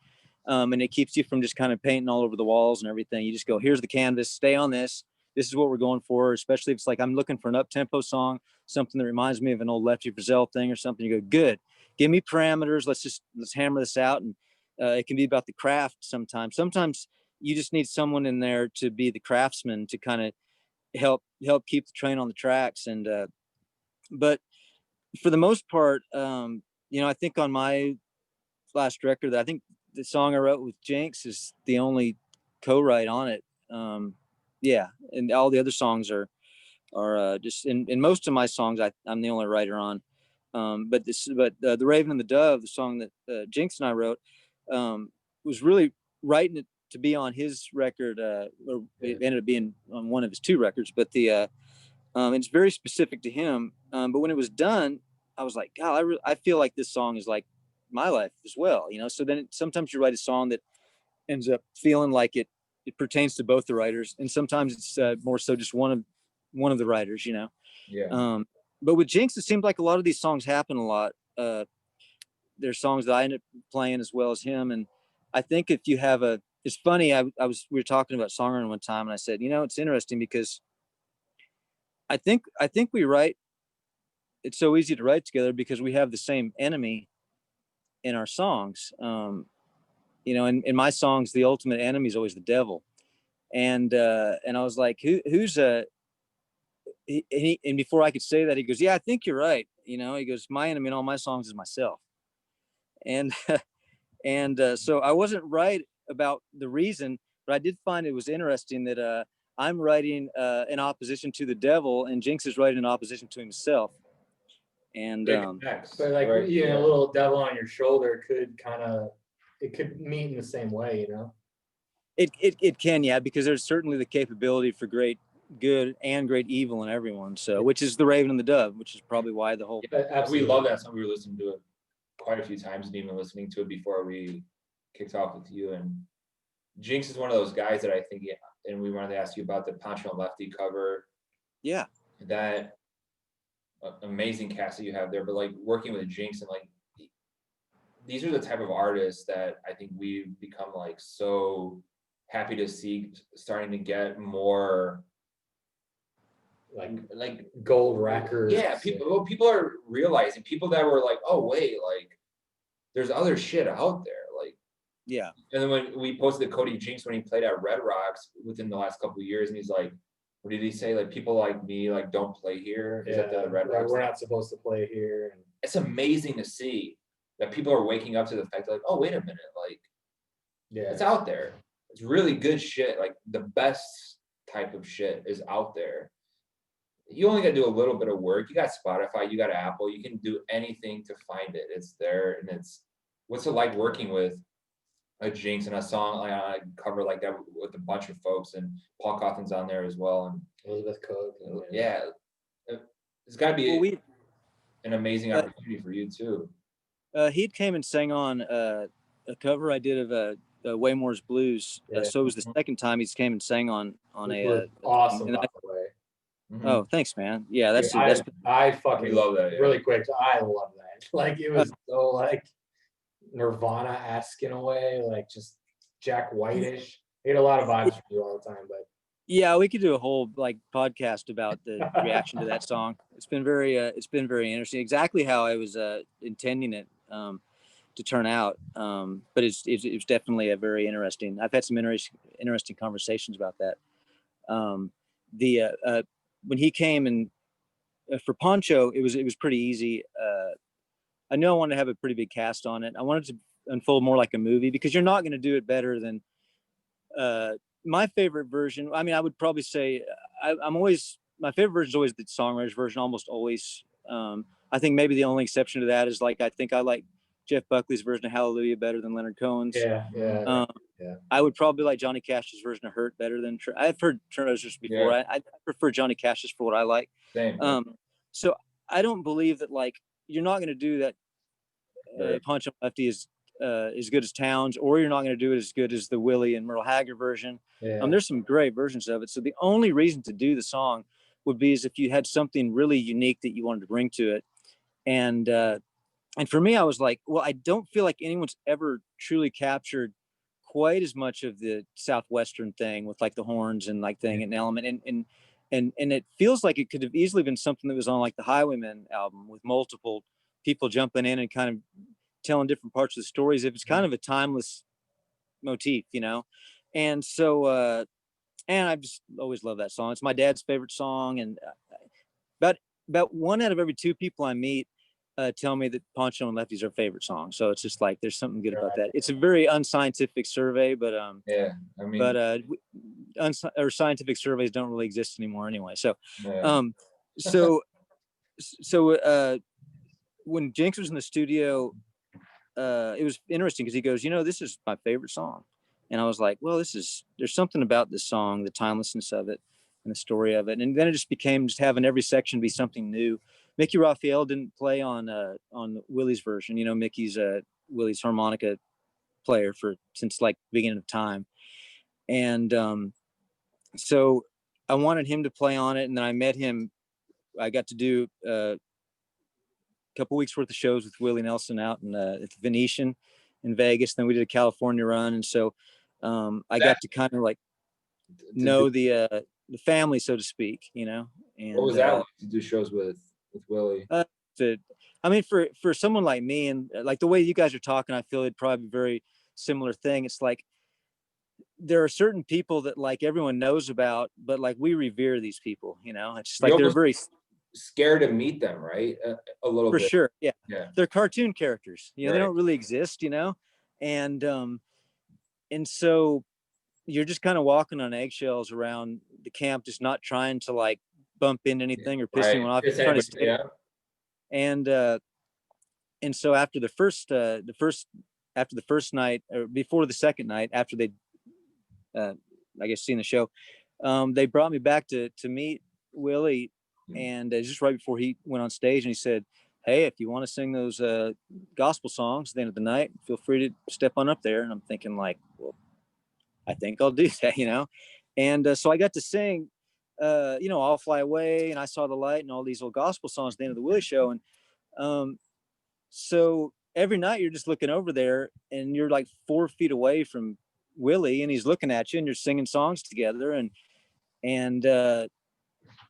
and it keeps you from just kind of painting all over the walls and everything. You just go, here's the canvas, stay on this. This is what we're going for. Especially if it's like I'm looking for an up-tempo song, something that reminds me of an old Lefty Frizzell thing or something. You go, good, give me parameters. Let's hammer this out. And it can be about the craft sometimes. Sometimes you just need someone in there to be the craftsman, to kind of help keep the train on the tracks. And but for the most part, I think on my last record, I think the song I wrote with Jinx is the only co-write on it. Yeah, and all the other songs are just in most of my songs I'm the only writer on. But the Raven and the Dove, the song that Jinx and I wrote, was really writing it to be on his record. Or it ended up being on one of his 2 records. But it's very specific to him. But when it was done, I was like, God, I feel like this song is like my life as well. So then sometimes you write a song that ends up feeling like it pertains to both the writers, and sometimes it's more so just one of the writers. Yeah. But with Jinx, it seems like a lot of these songs happen a lot. There's songs that I end up playing as well as him, and I think if you have it's funny. We were talking about songwriting one time, and I said, it's interesting because I think we write. It's so easy to write together because we have the same enemy in our songs. In my songs, the ultimate enemy is always the devil, and I was like, who's and before I could say that, he goes, yeah, I think you're right. He goes, my enemy in all my songs is myself. And so I wasn't right about the reason, but I did find it was interesting that I'm writing in opposition to the devil, and Jinx is writing in opposition to himself. And but like, right, a little devil on your shoulder could meet in the same way, It can, yeah, because there's certainly the capability for great good and great evil in everyone. So, which is the Raven and the Dove, which is probably why the whole. Yeah, we love that song. We were listening to it quite a few times, and even listening to it before we kicked off with you. And Jinx is one of those guys that I think, and we wanted to ask you about the Poncho and Lefty cover. Yeah. That amazing cast that you have there, but like working with Jinx, and like these are the type of artists that I think we've become like so happy to see starting to get more like gold records. Yeah, people are realizing, people that were like, oh wait, like there's other shit out there, like. Yeah. And then when we posted Cody Jinx when he played at Red Rocks within the last couple of years, and he's like, what did he say? Like, people like me, like, don't play here. Is that the Red Rocks? We're not supposed to play here. And it's amazing to see that people are waking up to the fact that, like, oh, wait a minute, like, it's out there. It's really good shit. Like, the best type of shit is out there. You only got to do a little bit of work. You got Spotify, you got Apple. You can do anything to find it. It's there, and it's what's it like working with a Jinx and a song I cover like that with a bunch of folks, and Paul Cawthon's on there as well, and Elizabeth Cook. Yeah, it's got to be an amazing opportunity for you too. He came and sang on a cover I did of Waymore's Blues. So it was the second time he's came and sang on a awesome, by the way. Mm-hmm. Oh, thanks, man. Yeah, I fucking love that. Yeah. Really quick, I love that. Like, it was so like Nirvana-esque in a way, like just Jack White-ish. He had a lot of vibes from you all the time, but yeah, we could do a whole like podcast about the reaction to that song. It's been very interesting. Exactly how I was intending it to turn out, but it's definitely a very interesting. I've had some interesting conversations about that. When he came and for Poncho, it was pretty easy. I knew I wanted to have a pretty big cast on it. I wanted to unfold more like a movie, because you're not going to do it better than my favorite version. I mean, I would probably say I'm always my favorite version is always the songwriter's version, almost always. I think maybe the only exception to that is like, I think I like Jeff Buckley's version of Hallelujah better than Leonard Cohen's. Yeah. I would probably like Johnny Cash's version of Hurt better than I've heard Trent Reznor's before. Yeah. I prefer Johnny Cash's for what I like. Same. So I don't believe that like you're not going to do that. Punch on Lefty is as good as Towns, or you're not going to do it as good as the Willie and Merle Haggard version. There's some great versions of it. So the only reason to do the song would be as if you had something really unique that you wanted to bring to it. And for me, I was like, well, I don't feel like anyone's ever truly captured quite as much of the Southwestern thing with like the horns and like thing and element. And it feels like it could have easily been something that was on like the Highwaymen album with multiple people jumping in and kind of telling different parts of the stories. If it's kind of a timeless motif, you know? And so, and I've just always loved that song. It's my dad's favorite song. And about 1 out of every 2 people I meet tell me that Poncho and Lefty's their favorite song. So it's just like, there's something good about that. It's a very unscientific survey, but yeah, I mean, or scientific surveys don't really exist anymore anyway. So, yeah. so when Jenks was in the studio, it was interesting because he goes, you know, this is my favorite song. And I was like, well, there's something about this song, the timelessness of it and the story of it. And then it just became just having every section be something new. Mickey Raphael didn't play on Willie's version. You know, Mickey's Willie's harmonica player since like the beginning of time. And so I wanted him to play on it. And then I met him. I got to do a couple weeks worth of shows with Willie Nelson out at the Venetian in Vegas. Then we did a California run. And so I got to kind of like know the family, so to speak, you know. And what was that like to do shows with Willie? I mean, for someone like me and like the way you guys are talking, I feel it'd probably be a very similar thing. It's like there are certain people that like everyone knows about, but like we revere these people, you know. It's just like they're very scared to meet them, right? A little for bit. sure. Yeah. They're cartoon characters, you know, right. They don't really exist, you know. And so you're just kind of walking on eggshells around the camp, just not trying to like bump into anything or piss anyone off. Trying to stay. And so after the first night, or before the second night, after they I guess seen the show, they brought me back to meet Willie, and just right before he went on stage, and he said, hey, if you want to sing those gospel songs at the end of the night, feel free to step on up there. And I'm thinking like, well, I think I'll do that, you know. And so I got to sing you know, I'll Fly Away and I Saw the Light and all these old gospel songs at the end of the Willie show. And so every night you're just looking over there and you're like 4 feet away from Willie and he's looking at you and you're singing songs together. And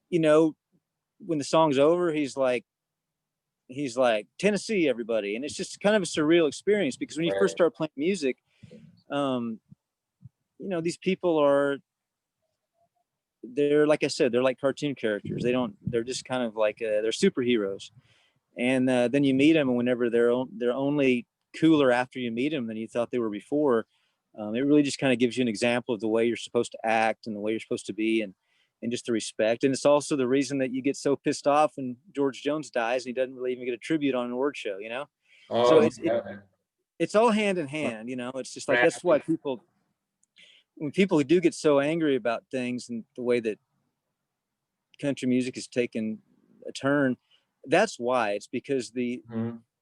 you know, when the song's over, he's like, Tennessee, everybody. And it's just kind of a surreal experience because when you first start playing music, you know, these people they're like I said, they're like cartoon characters. They're just kind of like they're superheroes. And then you meet them, and whenever they're only cooler after you meet them than you thought they were before, it really just kind of gives you an example of the way you're supposed to act and the way you're supposed to be, and just the respect. And it's also the reason that you get so pissed off when George Jones dies and he doesn't really even get a tribute on an award show, you know. So it's all hand in hand, you know. It's just like that's why when people do get so angry about things and the way that country music has taken a turn, that's why. It's because the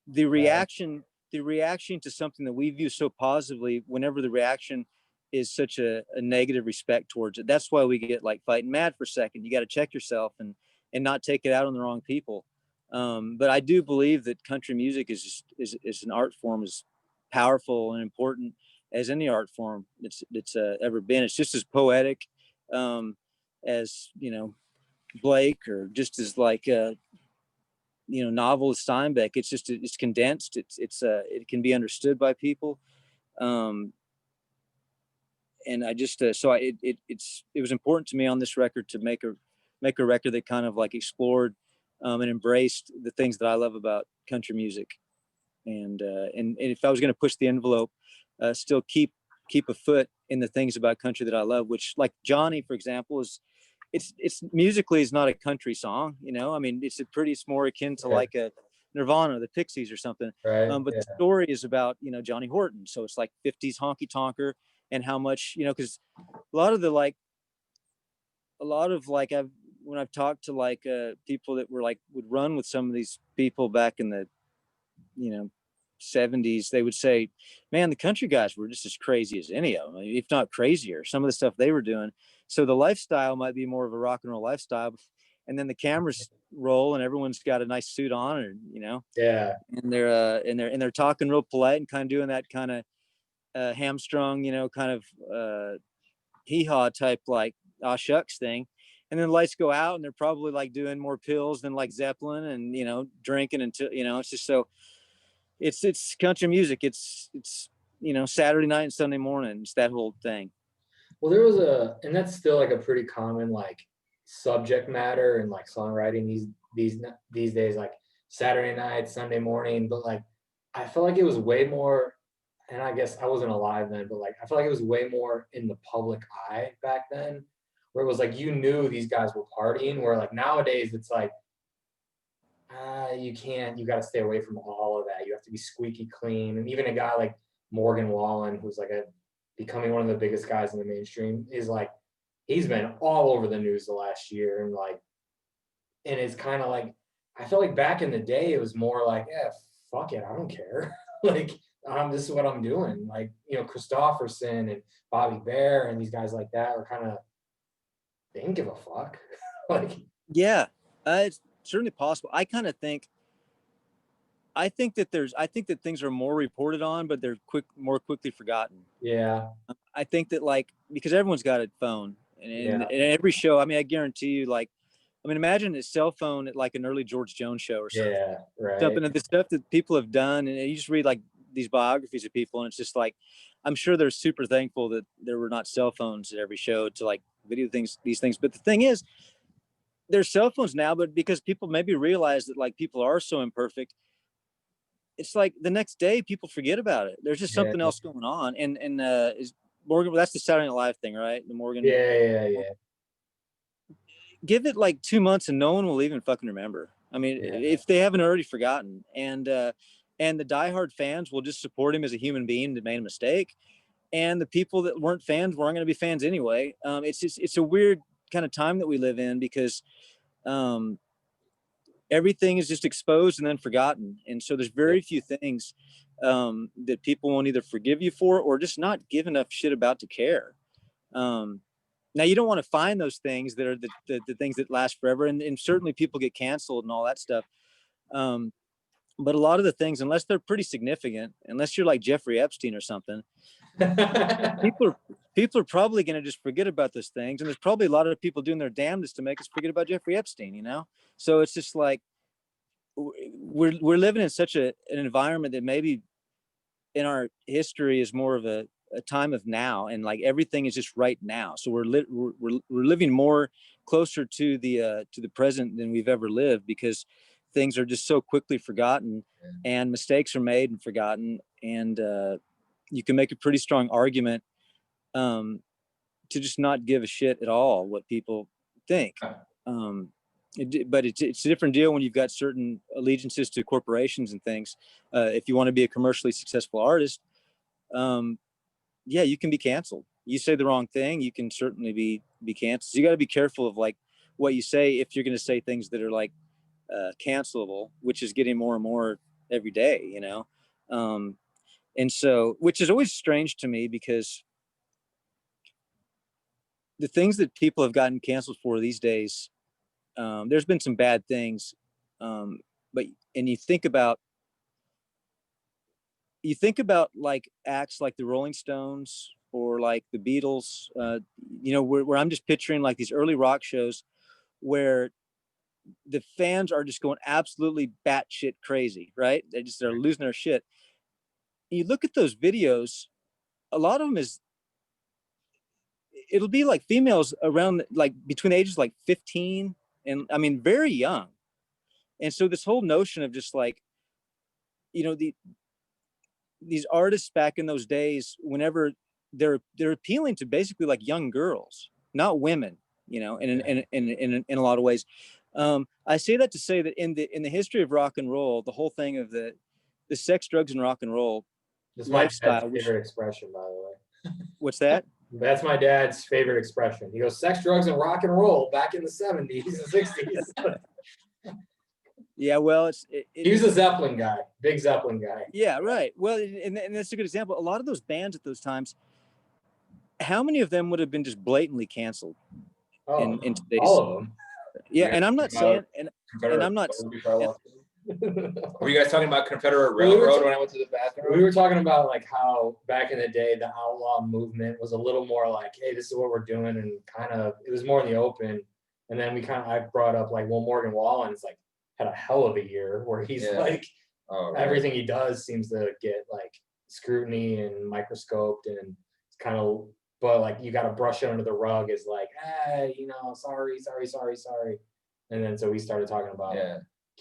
reaction to something that we view so positively, whenever the reaction is such a negative respect towards it, that's why we get like fighting mad for a second. You got to check yourself and not take it out on the wrong people. But I do believe that country music is an art form as powerful and important as any art form it's ever been. It's just as poetic as, you know, Blake, or just as like you know, novel as Steinbeck. It's condensed. It can be understood by people. And I just it was important to me on this record to make a record that kind of like explored and embraced the things that I love about country music. And if I was going to push the envelope, still keep a foot in the things about country that I love, which, like Johnny, for example, is it's musically is not a country song, you know. I mean, it's more akin to Yeah. like a Nirvana, the Pixies or something. Right. But Yeah. the story is about, you know, Johnny Horton. So it's like 50s honky tonker, and how much, you know, because a lot of the like a lot of like when I've talked to like people that were like would run with some of these people back in the, you know, 70s, they would say, man, the country guys were just as crazy as any of them, if not crazier, some of the stuff they were doing. So the lifestyle might be more of a rock and roll lifestyle, and then the cameras roll and everyone's got a nice suit on, or you know, Yeah. and they're talking real polite and kind of doing that kind of hamstrung, you know, kind of hee-haw type, like aw shucks thing. And then the lights go out and they're probably like doing more pills than like Zeppelin, and you know, drinking until, you know, it's just so it's country music. It's you know, Saturday night and Sunday morning. It's that whole thing. Well, and that's still like a pretty common like subject matter in like songwriting these days, like Saturday night, Sunday morning. But like, I feel like it was way more, and I guess I wasn't alive then, but like, I feel like it was way more in the public eye back then, where it was like, you knew these guys were partying, where like nowadays it's like, you got to stay away from all of that. You have to be squeaky clean. And even a guy like Morgan Wallen, who's like becoming one of the biggest guys in the mainstream, is like, he's been all over the news the last year. And like, and it's kind of like, I feel like back in the day, it was more like, yeah, fuck it, I don't care. Like, this is what I'm doing. Like, you know, Christopherson and Bobby Bear and these guys like that are kind of, they didn't give a fuck. Like, Yeah, it's certainly possible. I think that things are more reported on, but they're more quickly forgotten. yeah, I think that like, because everyone's got a phone, and yeah, every show, I mean, I guarantee you, like, I mean, imagine a cell phone at like an early George Jones show or something. yeah, right. Something of the stuff that people have done, and you just read like these biographies of people, and it's just like, I'm sure they're super thankful that there were not cell phones at every show to like video these things. But the thing is, there's cell phones now, but because people maybe realize that like people are so imperfect, it's like the next day people forget about it. There's just Yeah, something else going on. And is Morgan, well, that's the Saturday Night Live thing, right? The Morgan. yeah. Give it like 2 months and no one will even fucking remember. I mean, Yeah. if they haven't already forgotten. And the diehard fans will just support him as a human being that made a mistake. And the people that weren't fans weren't going to be fans anyway. It's a weird kind of time that we live in, because everything is just exposed and then forgotten. And so there's very few things that people won't either forgive you for or just not give enough shit about to care. Now, you don't want to find those things that are the things that last forever. And certainly people get canceled and all that stuff. But a lot of the things, unless they're pretty significant, unless you're like Jeffrey Epstein or something, people are probably going to just forget about those things. And there's probably a lot of people doing their damnedest to make us forget about Jeffrey Epstein, you know? So it's just like, we're living in such an environment that maybe in our history is more of a time of now, and like everything is just right now. So we're living more closer to the present than we've ever lived, because things are just so quickly forgotten, and mistakes are made and forgotten. And you can make a pretty strong argument to just not give a shit at all what people think. But it's a different deal when you've got certain allegiances to corporations and things. If you want to be a commercially successful artist, yeah, you can be canceled. You say the wrong thing, you can certainly be canceled. So you got to be careful of like what you say, if you're going to say things that are like cancelable, which is getting more and more every day, you know. And so, which is always strange to me, because the things that people have gotten canceled for these days, there's been some bad things, but and you think about like acts like the Rolling Stones or like the Beatles, you know, where I'm just picturing like these early rock shows where the fans are just going absolutely batshit crazy, right? They're losing their shit. You look at those videos, a lot of them it'll be like females around like between ages like 15 and, I mean, very young. And so this whole notion of just like, you know, these artists back in those days, whenever they're appealing to basically like young girls, not women. you know, in a lot of ways. I say that to say that in the history of rock and roll, the whole thing of the sex, drugs, and rock and roll That's my lifestyle. dad's favorite expression, by the way. What's that? That's my dad's favorite expression. He goes, sex, drugs, and rock and roll back in the 70s and 60s. Yeah, well, He was a Zeppelin guy, big Zeppelin guy. Yeah, right. Well, and that's a good example. A lot of those bands at those times, how many of them would have been just blatantly canceled in today's? All of them. Yeah, and I'm not saying, and I'm not. Were you guys talking about Confederate Railroad when I went to the bathroom? We were talking about like how back in the day the outlaw movement was a little more like, hey, this is what we're doing, and kind of it was more in the open. And then I brought up like, well, Morgan Wallen's like had a hell of a year where he's like everything he does seems to get like scrutiny and microscoped, and it's kind of, but like you got to brush it under the rug is like, you know, sorry. And then so we started talking about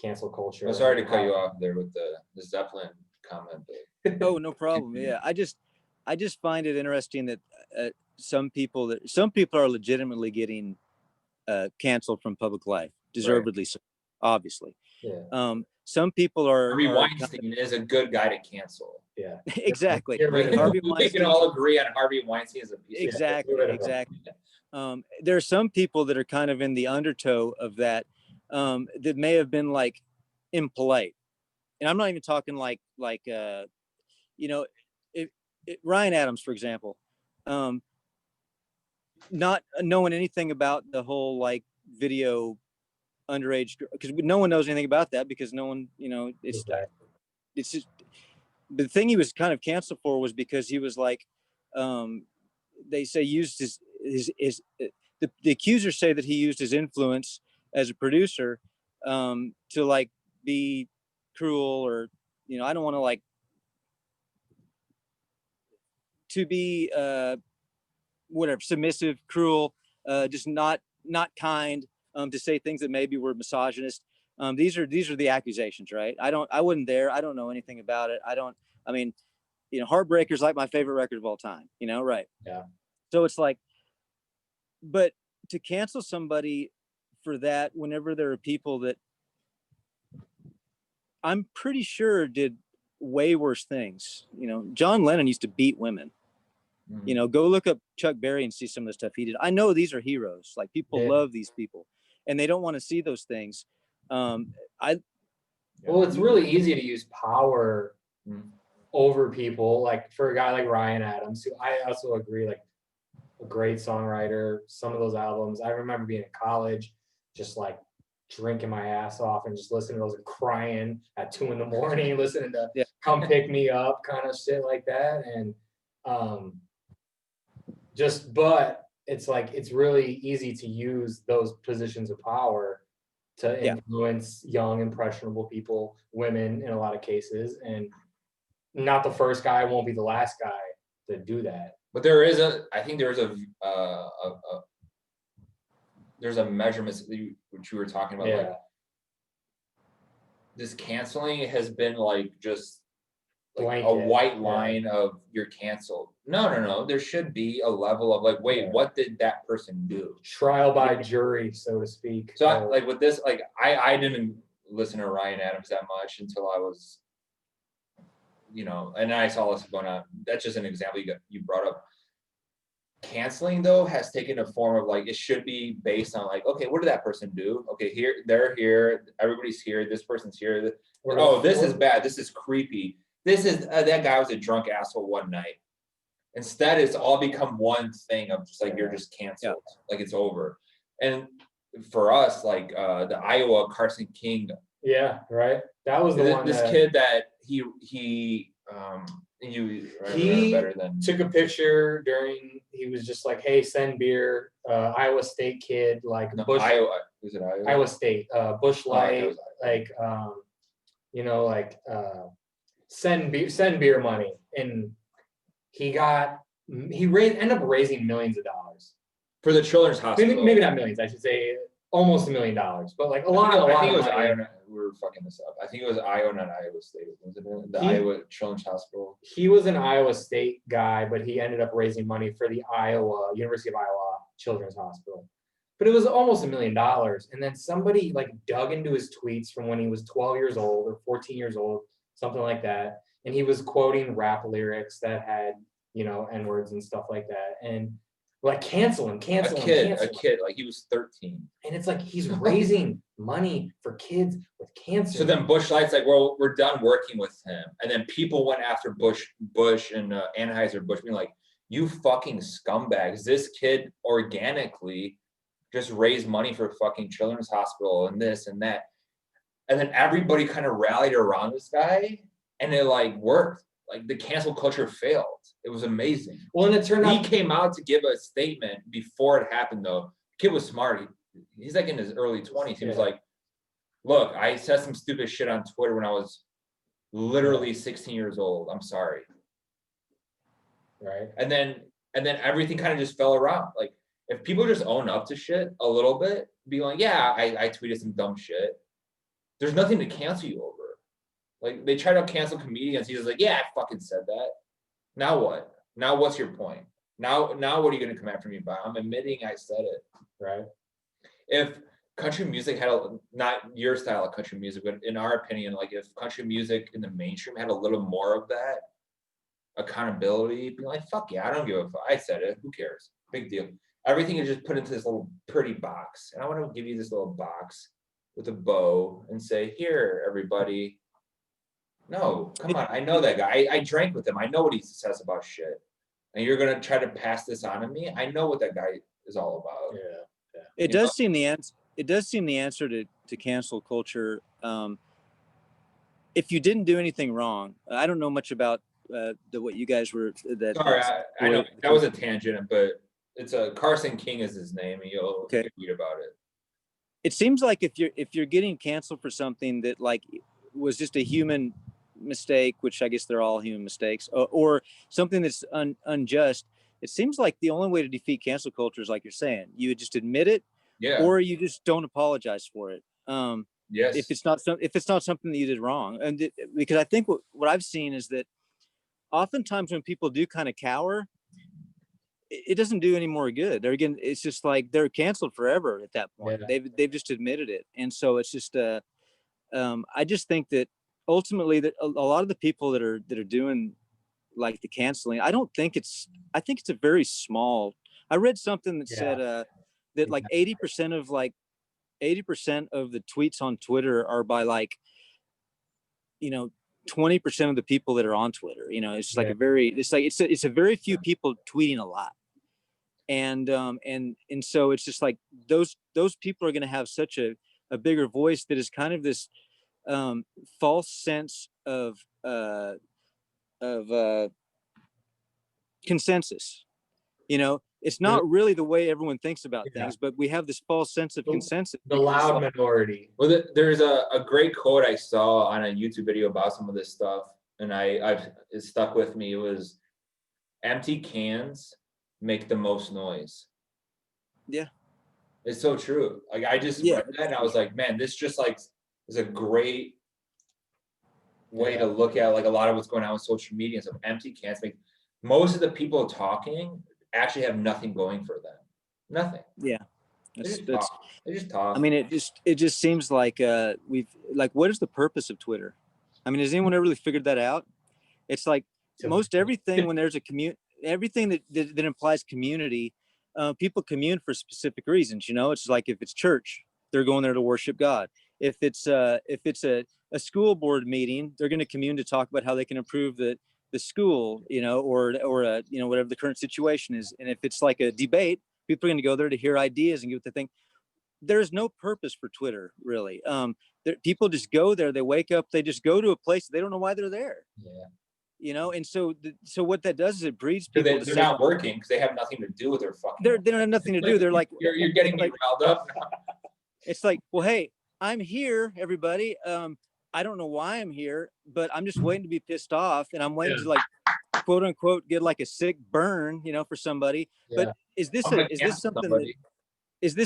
cancel culture. I'm sorry to cut you off there with the Zeppelin comment. Oh, no problem. Yeah, I just find it interesting that some people are legitimately getting canceled from public life, deservedly so, obviously. Yeah. Some people are. Harvey Weinstein is a good guy to cancel. Yeah. Exactly. Harvey we can all agree on Harvey Weinstein is a piece. Exactly. There are some people that are kind of in the undertow of that, that may have been like impolite, and I'm not even talking like you know, Ryan Adams, for example, not knowing anything about the whole like video underage, because no one knows anything about that, because no one, you know, it's just the thing he was kind of canceled for was because he was like, they say used his the accusers say that he used his influence as a producer to like be cruel, or, you know, I don't want to like to be whatever, submissive, cruel, just not kind, to say things that maybe were misogynist. These are the accusations, right? I wasn't there. I don't know anything about it. I mean, you know, Heartbreaker's like my favorite record of all time, you know, right? Yeah. So it's like, but to cancel somebody for that, whenever there are people that I'm pretty sure did way worse things. You know, John Lennon used to beat women. You know, go look up Chuck Berry and see some of the stuff he did. I know these are heroes. Like, people love these people, and they don't want to see those things. Well, it's really easy to use power over people. Like for a guy like Ryan Adams, who I also agree, like a great songwriter. Some of those albums, I remember being in college, just like drinking my ass off and just listening to those and crying at 2 a.m, listening to Come Pick Me Up, kind of shit like that. And but it's like, it's really easy to use those positions of power to influence young, impressionable people, women in a lot of cases. And not the first guy, won't be the last guy to do that. But I think there's a measurement which you were talking about. Like, this canceling has been like just like a white line of you're canceled. No. There should be a level of like, wait, what did that person do? Trial by jury, so to speak. So like with this, like I didn't listen to Ryan Adams that much until I was, you know, and I saw this going on. That's just an example you brought up. Canceling though has taken a form of like, it should be based on like, okay, what did that person do? Okay, they're here, everybody's here, this person's here. Oh, this is bad, this is creepy. This is that guy was a drunk asshole one night. Instead, it's all become one thing of just like, you're just canceled, like it's over. And for us, like the Iowa Carson King. Yeah, right. That was the one. This kid that he better than took a picture during. He was just like, "Hey, send beer." Iowa State kid, like no, Bush. Iowa. Was it Iowa? Iowa State. Bush Light, like you know, like send beer money, and he ended up raising millions of dollars for the children's hospital. Maybe not millions, I should say almost $1 million, but like a lot. I think it was Iowa. We're fucking this up. I think it was Iowa, not Iowa State. Was it Iowa Children's Hospital? He was an Iowa State guy, but he ended up raising money for the University of Iowa Children's Hospital. but it was almost $1 million. And then somebody like dug into his tweets from when he was 12 years old or 14 years old, something like that. And he was quoting rap lyrics that had, you know, N-words and stuff like that. And like cancel him. A kid, like he was 13. And it's like he's raising money for kids with cancer. So then Bush Light's like, well, we're done working with him. And then people went after Bush and Anheuser-Busch, being like, you fucking scumbags. This kid organically just raised money for fucking Children's Hospital and this and that. And then everybody kind of rallied around this guy and it like worked. Like the cancel culture failed. It was amazing. Well, and it turned out he came out to give a statement before it happened though. Kid was smart. He's like in his early 20s. He was like, look, I said some stupid shit on Twitter when I was literally 16 years old. I'm sorry. Right. And then everything kind of just fell around. Like if people just own up to shit a little bit, be like, yeah, I tweeted some dumb shit. There's nothing to cancel you over. Like they try to cancel comedians. He was like, yeah, I fucking said that. Now what? Now what's your point? Now what are you gonna come after me about? I'm admitting I said it, right? If country music had not your style of country music, but in our opinion, like if country music in the mainstream had a little more of that accountability, be like, fuck yeah, I don't give a fuck. I said it. Who cares? Big deal. Everything is just put into this little pretty box. And I want to give you this little box with a bow and say, here, everybody. No, come on. I know that guy. I drank with him. I know what he says about shit. And you're gonna try to pass this on to me. I know what that guy is all about. Yeah. It does seem the answer. It does seem the answer to cancel culture. If you didn't do anything wrong, I don't know much about what you guys were. Sorry, I know that was a tangent, but it's a Carson King is his name, and you'll read about it. It seems like if you're getting canceled for something that like was just a human mistake, which I guess they're all human mistakes, or something that's unjust, it seems like the only way to defeat cancel culture is like you're saying, you would just admit it, or you just don't apologize for it. Yes. If it's not something that you did wrong, and because I think what I've seen is that oftentimes when people do kind of cower, it doesn't do any more good. It's just like they're canceled forever at that point. Yeah. They've just admitted it, and so it's just I just think that ultimately that a lot of the people that are doing like the canceling, I think it's a very small. I read something that said that like 80% of the tweets on Twitter are by like, 20% of the people that are on Twitter. It's just like it's a very few people tweeting a lot. And so it's just like those people are going to have such a bigger voice that is kind of this false sense of consensus. It's not really the way everyone thinks about things, but we have this false sense of consensus. The loud minority. Well, there's a great quote I saw on a YouTube video about some of this stuff, and it stuck with me. It was, empty cans make the most noise. Yeah. It's so true. Like I just read that and I was like, man, this just like is a great way to look at like a lot of what's going on with social media. So empty cans make most of the people talking actually have nothing going for them. Nothing. Yeah. They just talk. I mean, it just seems like what is the purpose of Twitter? I mean, has anyone ever really figured that out? It's like most everything when there's everything that implies community, people commune for specific reasons. It's like if it's church, they're going there to worship God. If it's a school board meeting, they're going to commune to talk about how they can improve the school, or whatever the current situation is. And if it's like a debate, people are going to go there to hear ideas and get what they think. There's no purpose for Twitter, really. People just go there. They wake up. They just go to a place. They don't know why they're there. Yeah. And so what that does is it breeds people. They're not working because they have nothing to do with their fucking. They don't have nothing to do. They're like, you're getting me riled up. It's like, well, hey, I'm here, everybody. I don't know why I'm here, but I'm just waiting to be pissed off, and I'm waiting to like, quote unquote, get like a sick burn, for somebody. Yeah. But is this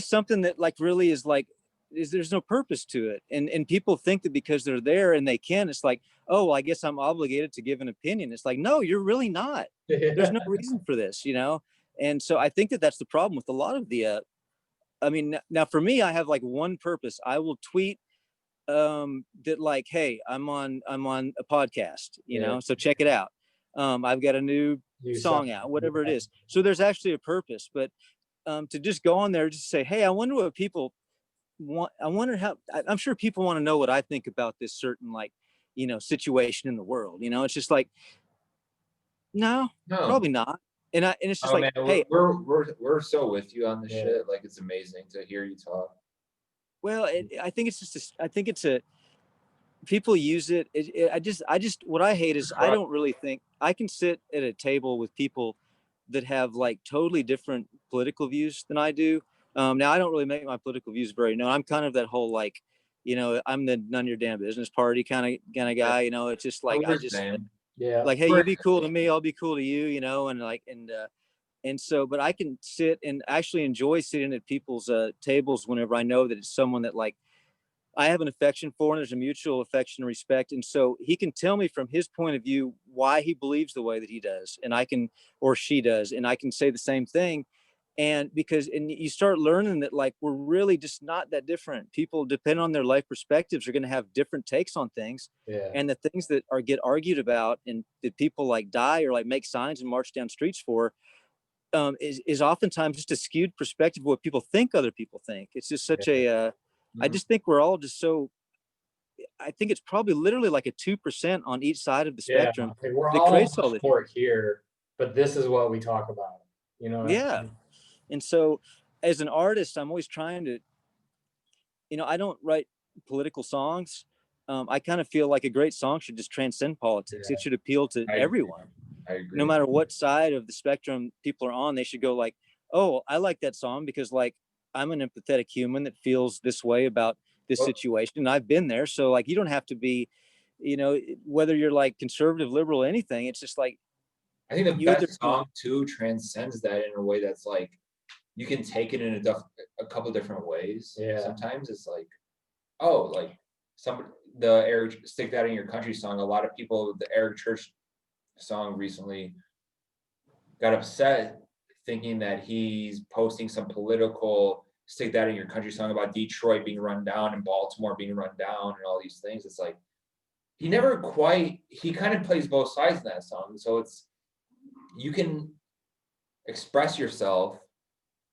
something that like really is like, there's no purpose to it, and people think that because they're there and they can, it's like, oh, well, I guess I'm obligated to give an opinion. It's like, no, you're really not. There's no reason for this, And so I think that that's the problem with a lot of the I mean, now for me, I have like one purpose. I will tweet that like, hey, I'm on a podcast, Yeah. so check it out. I've got a new You song sound- out, whatever it yeah. is. So there's actually a purpose, but to just go on there, just say, hey, I wonder what people want. I wonder how, I'm sure people want to know what I think about this certain like, situation in the world. It's just like, no, No. probably not. And it's just Oh like, man, hey, we're so with you on this Yeah. shit. Like it's amazing to hear you talk. well, I think it's just, I think it's a, people use it. I just, what I hate is I don't really think I can sit at a table with people that have like totally different political views than I do. Now I don't really make my political views very known. I'm kind of that whole like, I'm the none of your damn business party kind of guy. It's just like We're the same. Yeah. like, hey, We're- you be cool to me, I'll be cool to you, and like and so, but I can sit and actually enjoy sitting at people's tables whenever I know that it's someone that like I have an affection for, and there's a mutual affection and respect. And so he can tell me from his point of view why he believes the way that he does, and I can, or she does, and I can say the same thing. And you start learning that like we're really just not that different. People, depending on their life perspectives, are going to have different takes on things. Yeah. And the things that are get argued about and that people like die or like make signs and march down streets for, is oftentimes just a skewed perspective of what people think other people think. It's just such a I just think we're all just so. I think it's probably literally like a 2% on each side of the Yeah. spectrum Like, we're that all creates all this. support here, but this is what we talk about. What I Yeah. mean? And so, as an artist, I'm always trying to. I don't write political songs. I kind of feel like a great song should just transcend politics. Yeah. It should appeal to I agree. everyone, I agree. no matter what side of the spectrum people are on. They should go like, oh, I like that song because like I'm an empathetic human that feels this way about this Well- situation. And I've been there. So like, you don't have to be, whether you're like conservative, liberal, anything. It's just like, I think the you either- best song too transcends that in a way that's like you can take it in a couple different ways. Yeah. Sometimes it's like, oh, like the Eric Stick That in Your Country song. A lot of people, the Eric Church song recently got upset thinking that he's posting some political Stick That in Your Country song about Detroit being run down and Baltimore being run down and all these things. It's like he kind of plays both sides in that song. So you can express yourself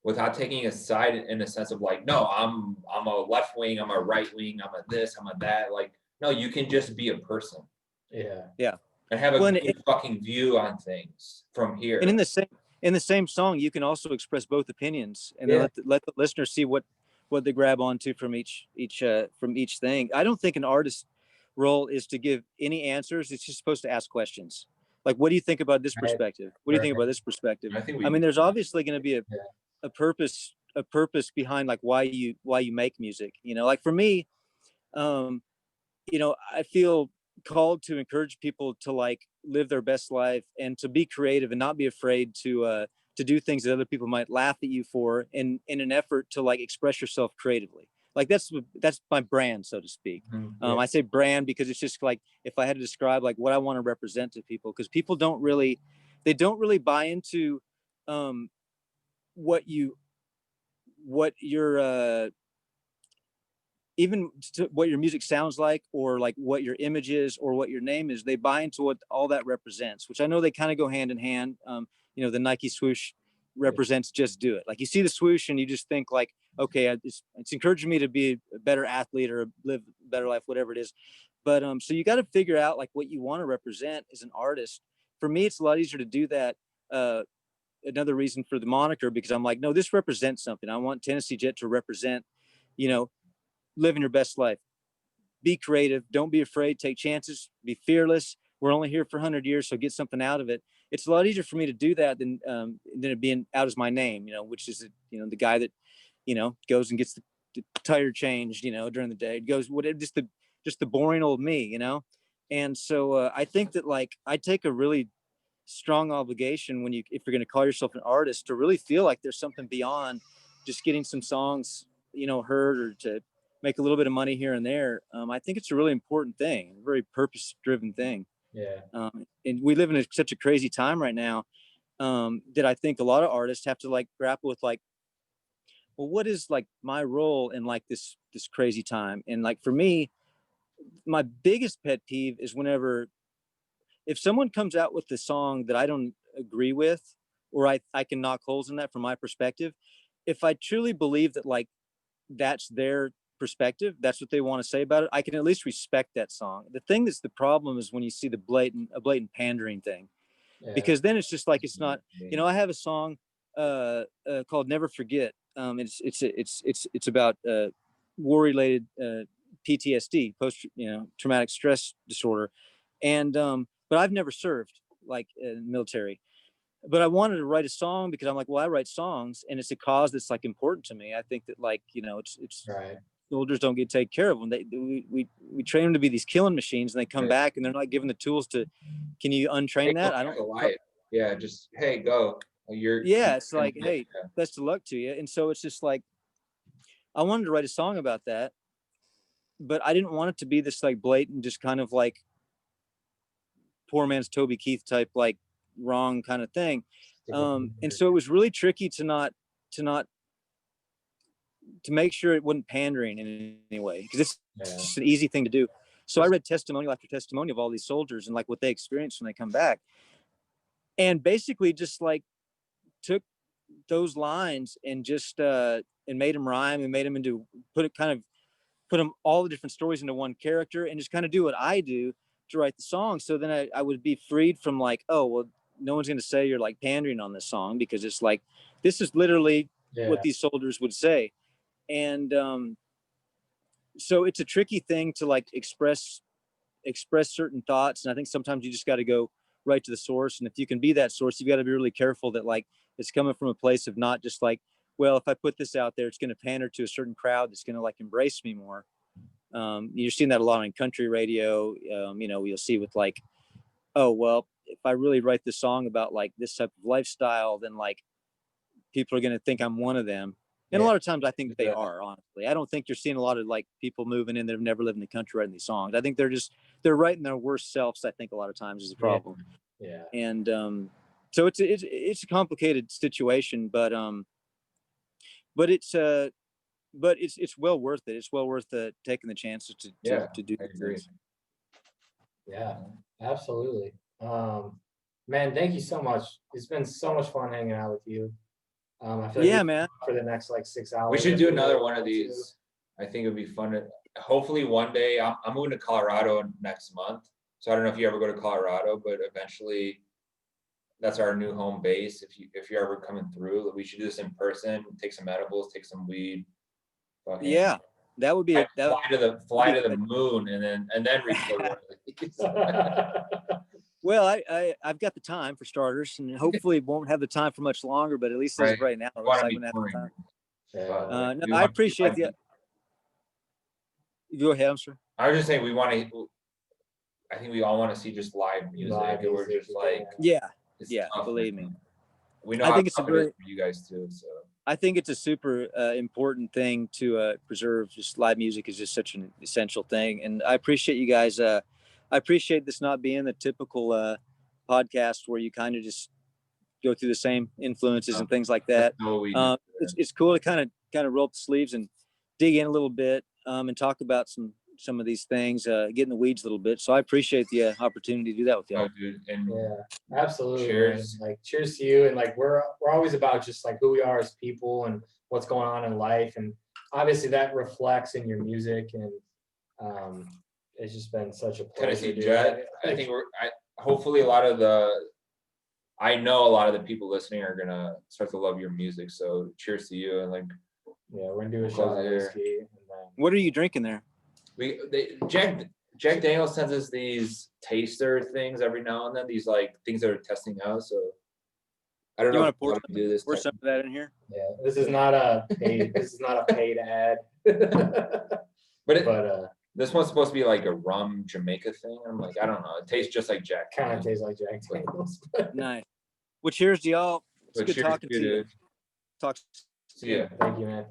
without taking a side in a sense of like, no, I'm a left wing, I'm a right wing, I'm a this, I'm a that. Like, no, you can just be a person. Yeah. And have a Well, good fucking view on things from here. And in the same song, you can also express both opinions, and Yeah. then let the listener see what they grab onto from each thing. I don't think an artist's role is to give any answers. It's just supposed to ask questions. Like, what do you think about this Right. perspective? What do you think Right. about this perspective? I think I mean, there's obviously going to be Yeah. a purpose behind like why you make music. Like for me, I feel called to encourage people to like live their best life and to be creative and not be afraid to do things that other people might laugh at you for in an effort to like express yourself creatively. Like that's my brand, so to speak. Yeah. I say brand because it's just like if I had to describe like what I want to represent to people, because people don't really buy into what your even what your music sounds like, or like what your image is, or what your name is. They buy into what all that represents, which I know they kind of go hand in hand. The Nike swoosh represents just do it. Like you see the swoosh and you just think like, okay, it's encouraging me to be a better athlete or live a better life, whatever it is. But so you got to figure out like what you want to represent as an artist. For me, it's a lot easier to do that. Another reason for the moniker, because I'm like, no, this represents something. I want Tennessee Jet to represent, living your best life. Be creative. Don't be afraid. Take chances. Be fearless. We're only here for 100 years, so get something out of it. It's a lot easier for me to do that than it being out as my name, which is, the guy that, goes and gets the tire changed, during the day. It goes, just the boring old me, And so I think that like I take a really strong obligation if you're going to call yourself an artist, to really feel like there's something beyond just getting some songs, heard, or to make a little bit of money here and there. I think it's a really important thing, a very purpose-driven thing. Yeah. And we live in such a crazy time right now that I think a lot of artists have to like grapple with like, well, what is like my role in like this crazy time? And like for me, my biggest pet peeve is whenever if someone comes out with a song that I don't agree with, or I can knock holes in that from my perspective, if I truly believe that like that's their perspective, that's what they want to say about it, I can at least respect that song. The thing that's the problem is when you see the blatant pandering thing, Yeah. because then it's just like it's not. You know, I have a song called "Never Forget." It's about war related PTSD, post traumatic stress disorder, and but I've never served like in the military. But I wanted to write a song because I'm like, well, I write songs, and it's a cause that's like important to me. I think that like it's Right. soldiers don't get taken care of when we train them to be these killing machines, and they come Right. back and they're not given the tools to. Can you Hey, untrain go that? I back don't. to life. Yeah, just hey, go. Yeah, it's like, Yeah. hey, best of luck to you. And so it's just like I wanted to write a song about that, but I didn't want it to be this like blatant, just kind of like poor man's Toby Keith type, like wrong kind of thing. And so it was really tricky to not to make sure it wasn't pandering in any way, because it's just an easy thing to do. So I read testimonial after testimonial of all these soldiers and like what they experienced when they come back, and basically just like took those lines and just and made them rhyme and made them into put them all the different stories into one character and just kind of do what I do to write the song. So then I would be freed from like, oh well, no one's going to say you're like pandering on this song, because it's like this is literally what these soldiers would say. And so it's a tricky thing to like express certain thoughts, and I think sometimes you just got to go right to the source. And if you can be that source, you've got to be really careful that like it's coming from a place of not just like, well, if I put this out there, it's going to pander to a certain crowd that's going to like embrace me more. You're seeing that a lot on country radio. You'll see with like, oh well, if I really write this song about like this type of lifestyle, then like people are going to think I'm one of them. And a lot of times I think they are, honestly. I don't think you're seeing a lot of like people moving in that have never lived in the country writing these songs. I think they're writing their worst selves, I think a lot of times is the problem. Yeah. And so it's a complicated situation, but it's well worth it. It's well worth taking the chances to do things. Yeah, absolutely. Man, thank you so much. It's been so much fun hanging out with you. I feel like man, for the next like 6 hours. We should do another one of these. I think it'd be fun to hopefully one day. I'm moving to Colorado next month, so I don't know if you ever go to Colorado, but eventually that's our new home base. If you're ever coming through, we should do this in person. Take some edibles, take some weed. Yeah, that would be fly to the moon and then record. Well, I've got the time for starters, and hopefully won't have the time for much longer. But at least as of right now, it looks like I'm gonna have the time. No, I appreciate the. Go ahead, I'm sorry. I was just saying I think we all want to see just live music. And we're just like, believe me. We know I think it's for you guys too. So I think it's a super important thing to preserve. Just live music is just such an essential thing, and I appreciate you guys. I appreciate this not being the typical podcast where you kind of just go through the same influences and things like that. It's cool to kind of roll up the sleeves and dig in a little bit and talk about some of these things, get in the weeds a little bit. So I appreciate the opportunity to do that with y'all. And yeah, absolutely. Cheers. Man. Like cheers to you. And like we're always about just like who we are as people and what's going on in life. And obviously that reflects in your music. And it's just been such a pleasure. Tennessee Jet. I think hopefully I know a lot of the people listening are gonna start to love your music. So cheers to you. And like, yeah, we're gonna do a shot of whiskey. And then... What are you drinking there? Jack Daniels sends us these taster things every now and then. These like things that are testing out. So I don't know. Want to do this? Pour some of that in here. Yeah, this is not a paid ad. but this one's supposed to be like a rum Jamaica thing. I'm like, I don't know. It tastes just like Jack. Kind of tastes like Jack Daniels. Nice. Well, cheers to y'all. It's good talking to you. Talk. See ya. Thank you, man.